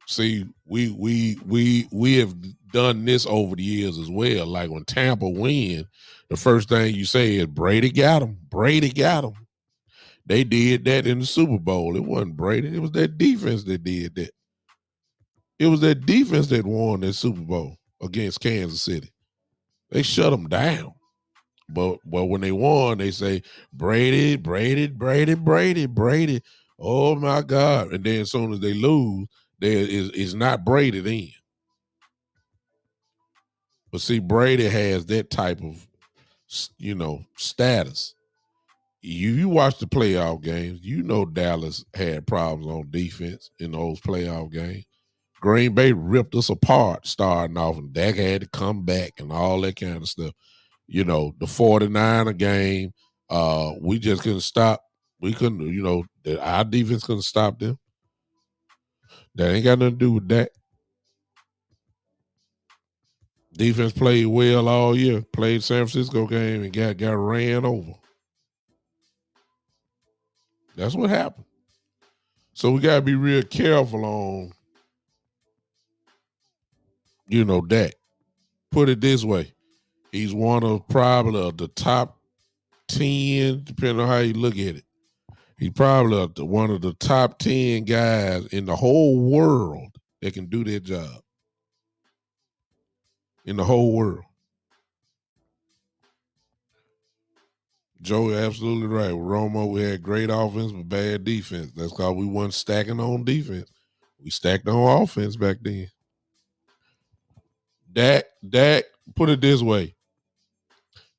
See, we have done this over the years as well. Like when Tampa win, the first thing you say is Brady got him. Brady got him. They did that in the Super Bowl. It wasn't Brady. It was that defense that did that. It was that defense that won that Super Bowl against Kansas City. They shut them down. But when they won, they say Brady, Brady, Brady, Brady, Brady. Oh my God! And then as soon as they lose, it's not Brady then. But see, Brady has that type of status. You watch the playoff games, Dallas had problems on defense in those playoff games. Green Bay ripped us apart starting off, and Dak had to come back and all that kind of stuff. The 49er game, we just couldn't stop. We couldn't, our defense couldn't stop them. That ain't got nothing to do with that. Defense played well all year. Played San Francisco game and got ran over. That's what happened. So we gotta be real careful on, that. Put it this way. He's one of probably the top 10, depending on how you look at it. He's probably one of the top 10 guys in the whole world that can do their job. In the whole world. Joe, absolutely right. With Romo, we had great offense but bad defense. That's because we weren't stacking on defense. We stacked on offense back then. Dak, put it this way.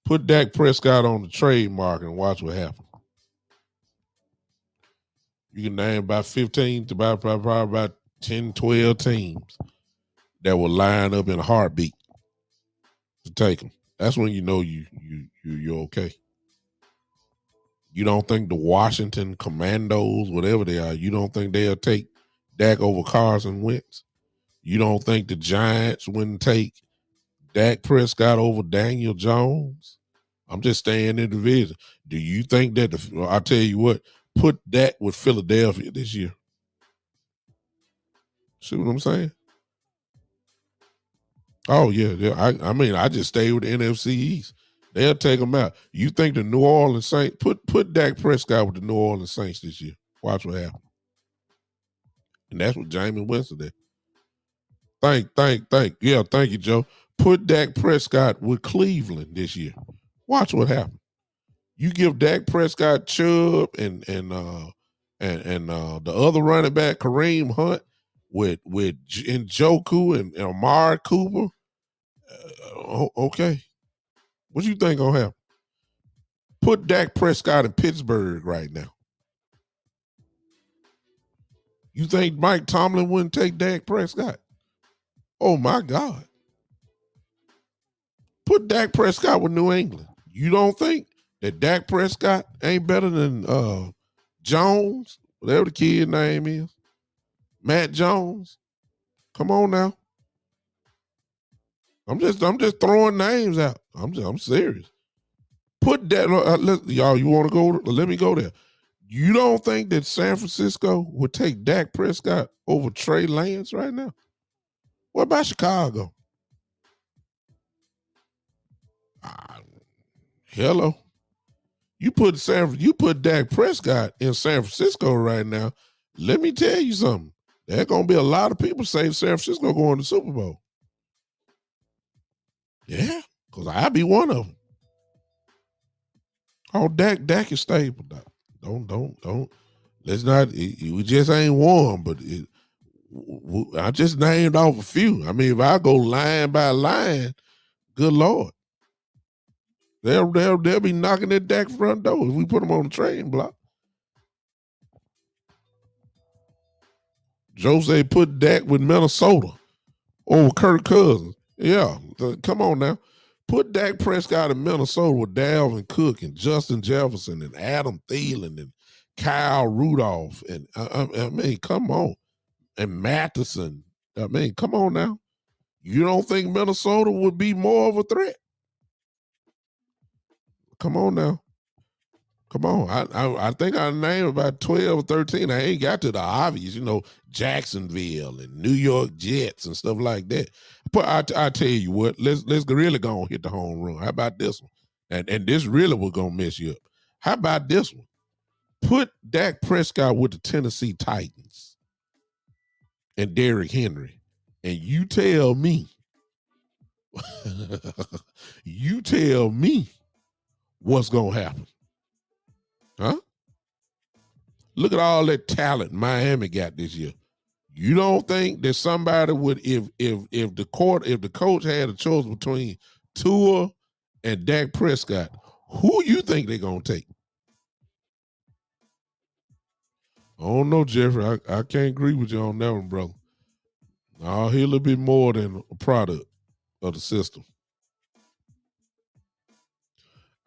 Put Dak Prescott on the trade market and watch what happens. You can name about 15 to probably about 10, 12 teams that will line up in a heartbeat to take him. That's when you know you're okay. You don't think the Washington Commandos, whatever they are, you don't think they'll take Dak over Carson Wentz? You don't think the Giants wouldn't take Dak Prescott over Daniel Jones? I'm just staying in the division. Do you think that I'll tell you what, put Dak with Philadelphia this year. See what I'm saying? Oh yeah. I mean, I just stay with the NFC East. They'll take them out. You think the New Orleans Saints put Dak Prescott with the New Orleans Saints this year? Watch what happens. And that's what Jameis Winston did. Thank you, Joe. Put Dak Prescott with Cleveland this year. Watch what happens. You give Dak Prescott Chubb and the other running back Kareem Hunt with Njoku and Amari Cooper. Okay, what you think gonna happen? Put Dak Prescott in Pittsburgh right now. You think Mike Tomlin wouldn't take Dak Prescott? Oh my God. Put Dak Prescott with New England. You don't think that Dak Prescott ain't better than Jones, whatever the kid name is? Matt Jones. Come on now. I'm just throwing names out. I'm serious. Put that y'all. You want to go? Let me go there. You don't think that San Francisco would take Dak Prescott over Trey Lance right now? What about Chicago? Hello. You put Dak Prescott in San Francisco right now. Let me tell you something. There's gonna be a lot of people saying San Francisco going to the Super Bowl. Yeah, because I'll be one of them. Oh, Dak is stable. Doc. Don't. Let's not. We just ain't won, but I just named off a few. I mean, if I go line by line, good Lord, they'll be knocking at Dak front door if we put them on the trading block. Jose put Dak with Minnesota over Kirk Cousins. Yeah, come on now. Put Dak Prescott in Minnesota with Dalvin Cook and Justin Jefferson and Adam Thielen and Kyle Rudolph. And I mean, come on. And Matheson. I mean, come on now. You don't think Minnesota would be more of a threat? Come on now. Come on. I think I named about 12 or 13. I ain't got to the obvious, Jacksonville and New York Jets and stuff like that. But I tell you what, let's really go and hit the home run. How about this one? And this really was gonna mess you up. How about this one? Put Dak Prescott with the Tennessee Titans and Derrick Henry. And you tell me, what's gonna happen. Huh? Look at all that talent Miami got this year. You don't think that somebody would, if the coach had a choice between Tua and Dak Prescott, who you think they're gonna take? I don't know, Jeffrey. I can't agree with you on that one, brother. No, he's a little bit more than a product of the system.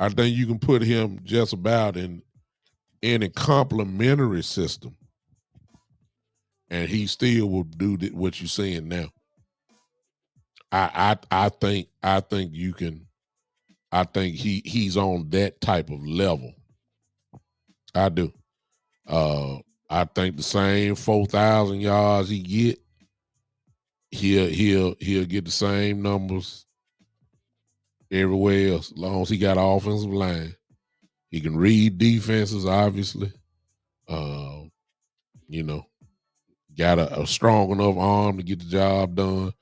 I think you can put him just about in any complementary system, and he still will do what you're saying now. I think you can. I think he's on that type of level. I do. I think the same 4,000 yards he get, he'll get the same numbers everywhere else, as long as he got an offensive line. He can read defenses, obviously. Got a strong enough arm to get the job done,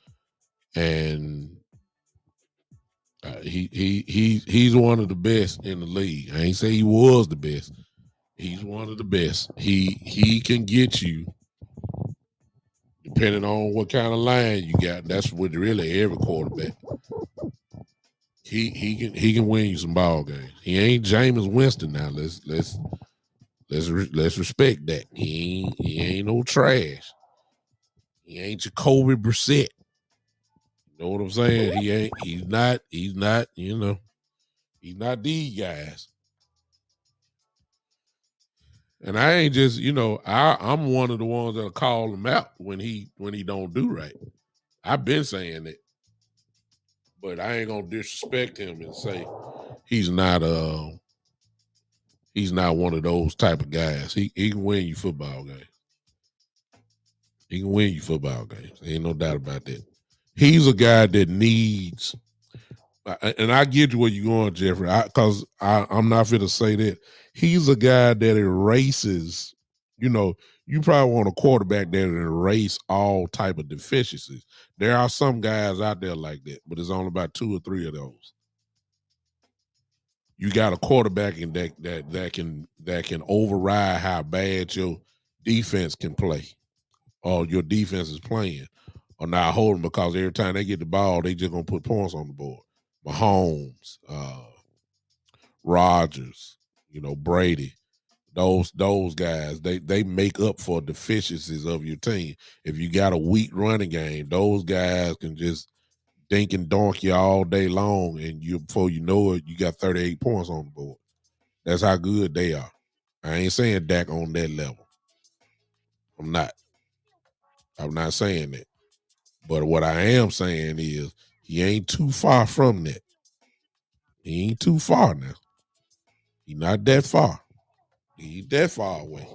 and he's one of the best in the league. I ain't say he was the best. He's one of the best. He can get you, depending on what kind of line you got. That's what really every quarterback. He can win you some ball games. He ain't Jameis Winston now. Let's respect that. He ain't no trash. He ain't Jacoby Brissett. You know what I'm saying? He's not, he's not these guys. And I ain't just, I'm one of the ones that'll call him out when he don't do right. I've been saying that. But I ain't gonna disrespect him and say he's not one of those type of guys. He can win you football games. He can win you football games. Ain't no doubt about that. He's a guy that needs, and I get you where you're going, Jeffrey, because I'm not fit to say that. He's a guy that erases, you probably want a quarterback that erase all type of deficiencies. There are some guys out there like that, but it's only about 2 or 3 of those. You got a quarterback in that can override how bad your defense can play or your defense is playing or not holding, because every time they get the ball, they just gonna put points on the board. Mahomes, Rodgers, Brady, those guys, they make up for deficiencies of your team. If you got a weak running game, those guys can just dink and donk you all day long, and before you know it, you got 38 points on the board. That's how good they are. I ain't saying Dak on that level. I'm not. I'm not saying that. But what I am saying is he ain't too far from that. He ain't too far now. He not that far. He ain't that far away.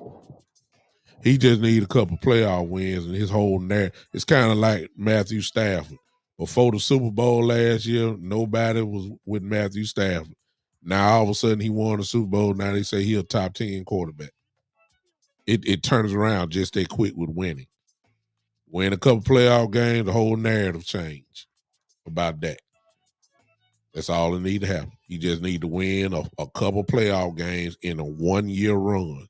He just need a couple playoff wins, and his whole narrative. It's kind of like Matthew Stafford. Before the Super Bowl last year, nobody was with Matthew Stafford. Now all of a sudden he won the Super Bowl. Now they say he a top 10 quarterback. It turns around just that quick with winning. Win a couple playoff games, the whole narrative changed about that. That's all it need to happen. You just need to win a couple playoff games in a 1-year run.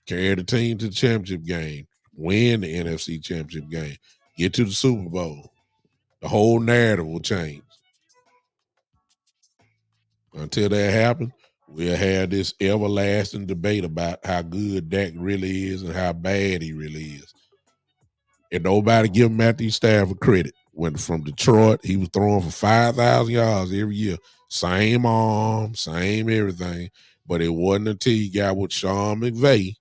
Carry the team to the championship game. Win the NFC championship game. Get to the Super Bowl. The whole narrative will change. Until that happens, we'll have this everlasting debate about how good Dak really is and how bad he really is. And nobody give Matthew Stafford credit. When from Detroit, he was throwing for 5,000 yards every year. Same arm, same everything. But it wasn't until he got with Sean McVay,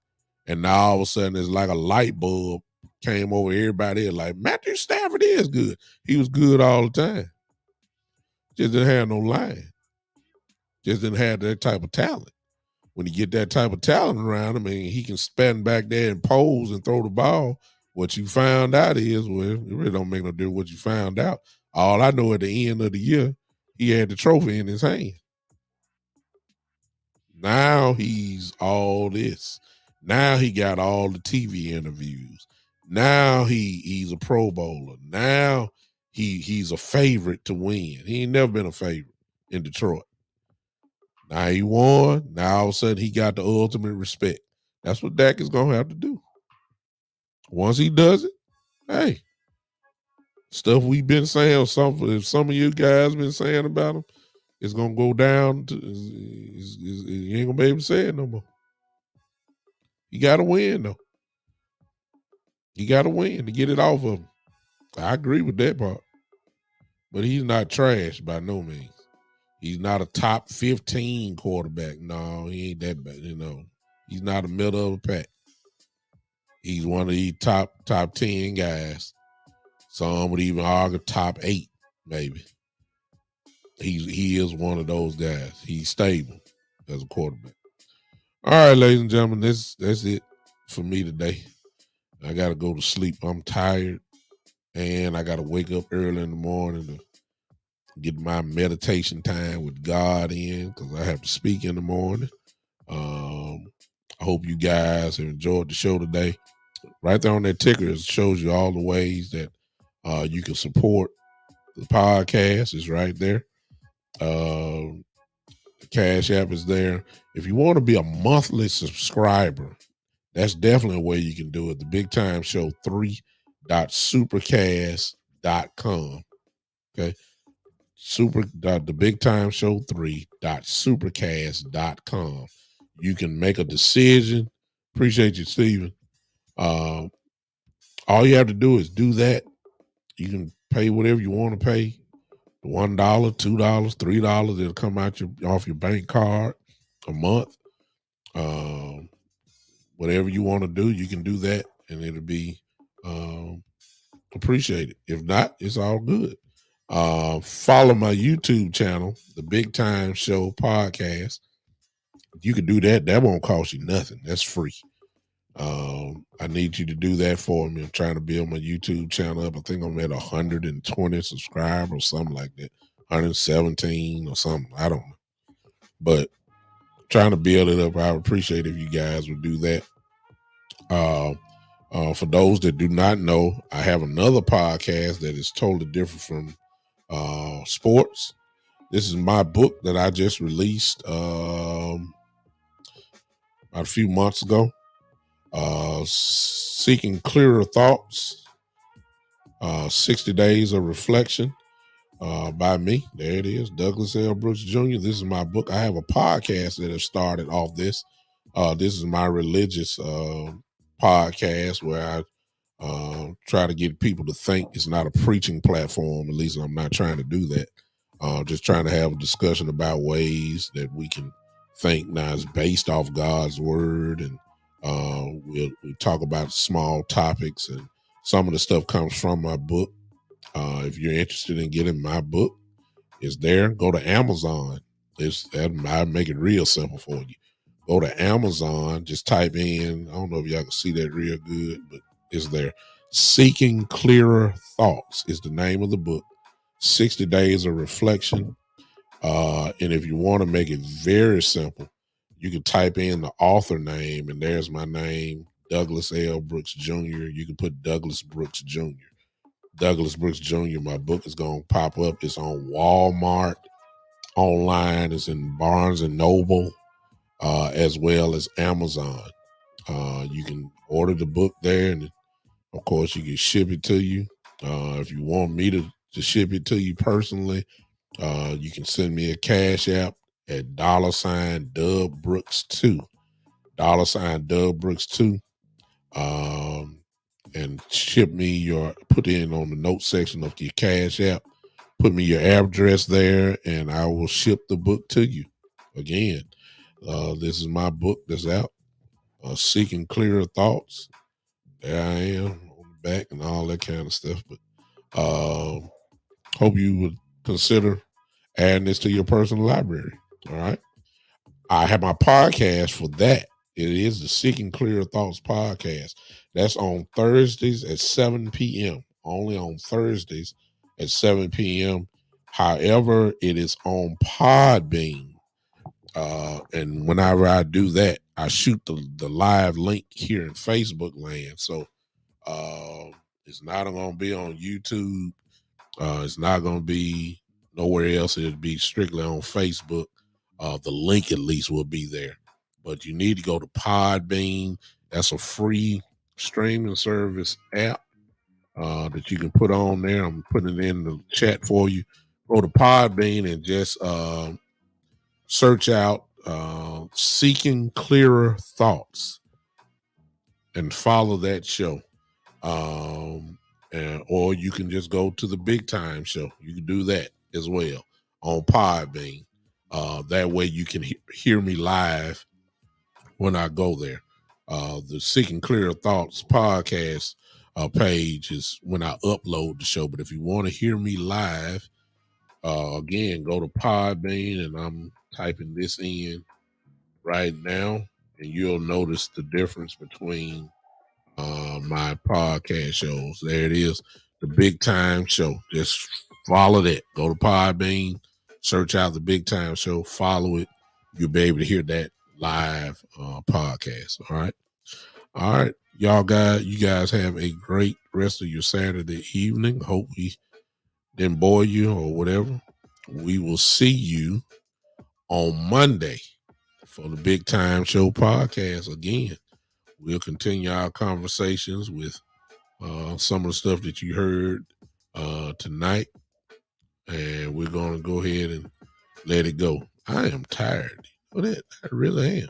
and now all of a sudden it's like a light bulb came over everybody else. Like, Matthew Stafford is good. He was good all the time. Just didn't have no line. Just didn't have that type of talent. When you get that type of talent around him, and he can stand back there and pose and throw the ball, what you found out is, well, it really don't make no difference what you found out. All I know at the end of the year, he had the trophy in his hand. Now he's all this. Now he got all the TV interviews. Now he's a Pro Bowler. Now he's a favorite to win. He ain't never been a favorite in Detroit. Now he won. Now all of a sudden he got the ultimate respect. That's what Dak is gonna have to do. Once he does it, hey, stuff we've been saying, or if some of you guys been saying about him, it's gonna go down. You ain't gonna be able to say it no more. You gotta win though. You gotta win to get it off of him. I agree with that part. But he's not trash by no means. He's not a top 15 quarterback. No, he ain't that bad. He's not a middle of the pack. He's one of these top 10 guys. Some would even argue top 8, maybe. He is one of those guys. He's stable as a quarterback. All right, ladies and gentlemen, that's it for me today. I gotta go to sleep. I'm tired, and I gotta wake up early in the morning to get my meditation time with God in, because I have to speak in the morning. I hope you guys have enjoyed the show today. Right there on that ticker, it shows you all the ways that you can support the podcast. Is right there. The Cash App is there. If you want to be a monthly subscriber, that's definitely a way you can do it. The Big Time Show 3.supercast.com. Okay. The Big Time Show 3.supercast.com. You can make a decision. Appreciate you, Steven. All you have to do is do that. You can pay whatever you want to pay. $1, $2, $3. It'll come out off your bank card a month. Whatever you want to do, you can do that, and it'll be appreciated. If not, it's all good. Follow my YouTube channel, the Big Time Show Podcast. You can do that. That won't cost you nothing. That's free. I need you to do that for me. I'm trying to build my YouTube channel up. I think I'm at 120 subscribers or something like that. 117 or something. I don't know. But trying to build it up. I would appreciate if you guys would do that. For those that do not know, I have another podcast that is totally different from sports. This is my book that I just released about a few months ago. Seeking Clearer Thoughts, 60 Days of Reflection by me. There it is, Douglas L. Brooks Jr. This is my book. I have a podcast that has started off this. This is my religious podcast where I try to get people to think. It's not a preaching platform. At least I'm not trying to do that. Just trying to have a discussion about ways that we can think. Now it's based off God's word, and we talk about small topics, and some of the stuff comes from my book. If you're interested in getting my book, it's there. Go to Amazon. I make it real simple for you. Go to Amazon. Just type in. I don't know if y'all can see that real good, but it's there. Seeking Clearer Thoughts is the name of the book. 60 Days of Reflection. And if you want to make it very simple, you can type in the author name, and there's my name, Douglas L. Brooks Jr. You can put Douglas Brooks Jr. Douglas Brooks Jr. My book is going to pop up. It's on Walmart online. It's in Barnes and Noble, as well as Amazon. You can order the book there, and of course, you can ship it to you. If you want me to ship it to you personally, you can send me a cash app at $Dub Brooks 2. $Dub Brooks 2. And put in on the note section of your cash app, put me your address there, and I will ship the book to you. Again, this is my book that's out, Seeking Clearer Thoughts. There I am on the back and all that kind of stuff. But hope you would consider adding this to your personal library. All right. I have my podcast for that. It is the Seeking Clearer Thoughts podcast. That's on Thursdays at 7 p.m. Only on Thursdays at 7 p.m. However, it is on Podbean. And whenever I do that, I shoot the live link here in Facebook land. So it's not going to be on YouTube. It's not going to be nowhere else. It'll be strictly on Facebook. The link at least will be there. But you need to go to Podbean. That's a free streaming service app that you can put on there. I'm putting it in the chat for you. Go to Podbean and just search out Seeking Clearer Thoughts and follow that show. Or you can just go to the Big Time Show. You can do that as well on Podbean. That way you can hear me live when I go there. The Seeking Clearer Thoughts podcast page is when I upload the show. But if you want to hear me live, again, go to Podbean, and I'm typing this in right now, and you'll notice the difference between my podcast shows. There it is, the Big Time Show. Just follow that. Go to Podbean, search out the Big Time Show, follow it. You'll be able to hear that live podcast. All right, y'all guys. You guys have a great rest of your Saturday evening. Hope we didn't bore you or whatever. We will see you on Monday for the Big Time Show podcast again. We'll continue our conversations with some of the stuff that you heard tonight, and we're going to go ahead and let it go. I am tired. I really am.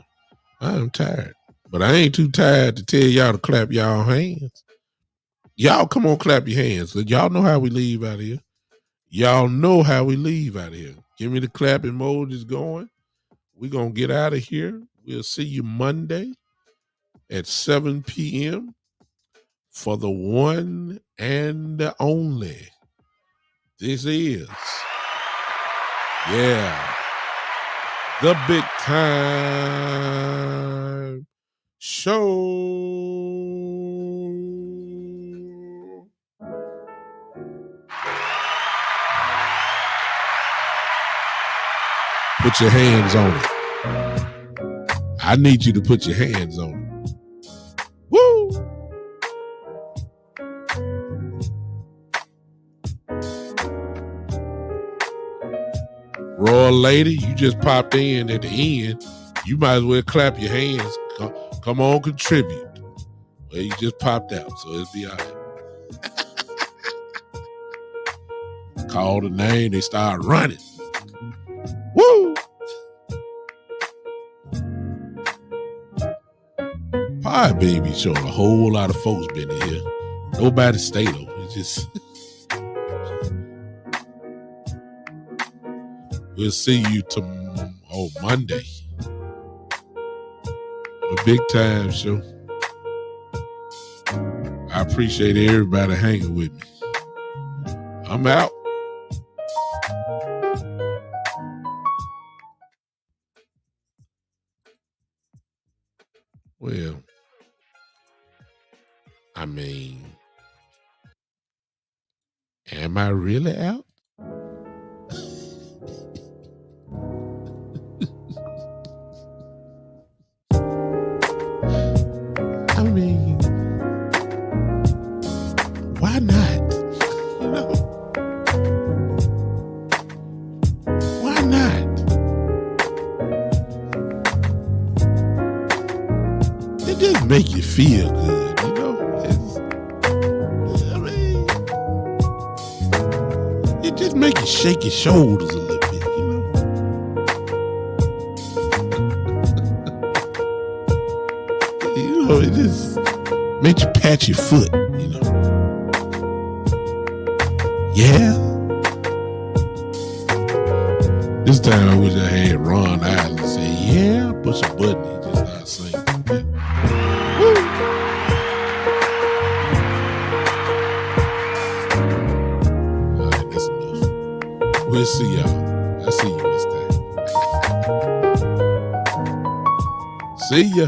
I am tired, but I ain't too tired to tell y'all to clap y'all hands. Y'all come on, clap your hands. Y'all know how we leave out of here. Y'all know how we leave out of here. Give me the clap emojis going. We're going to get out of here. We'll see you Monday at 7 p.m. for the one and the only. This is, the Big Time Show. Put your hands on it. I need you to put your hands on it. Woo! Royal lady, you just popped in at the end. You might as well clap your hands. Come on, contribute. Well, you just popped out, so it'll be all right. Call the name, they start running. Woo! Pie baby showing a whole lot of folks been in here. Nobody stay though. It's just we'll see you Monday. The big time show. I appreciate everybody hanging with me. I'm out. Well, I mean, am I really out? I mean, why not? You know, why not? It just make you feel good, you know. It just make you shake your shoulders a little bit, you know. You know, it just makes you pat your foot, you know. Yeah. This time I wish I had Ron Isley say, yeah, push a button, he just not singing. Woo. All right, that's enough. We'll see y'all. I'll see you next time. See ya.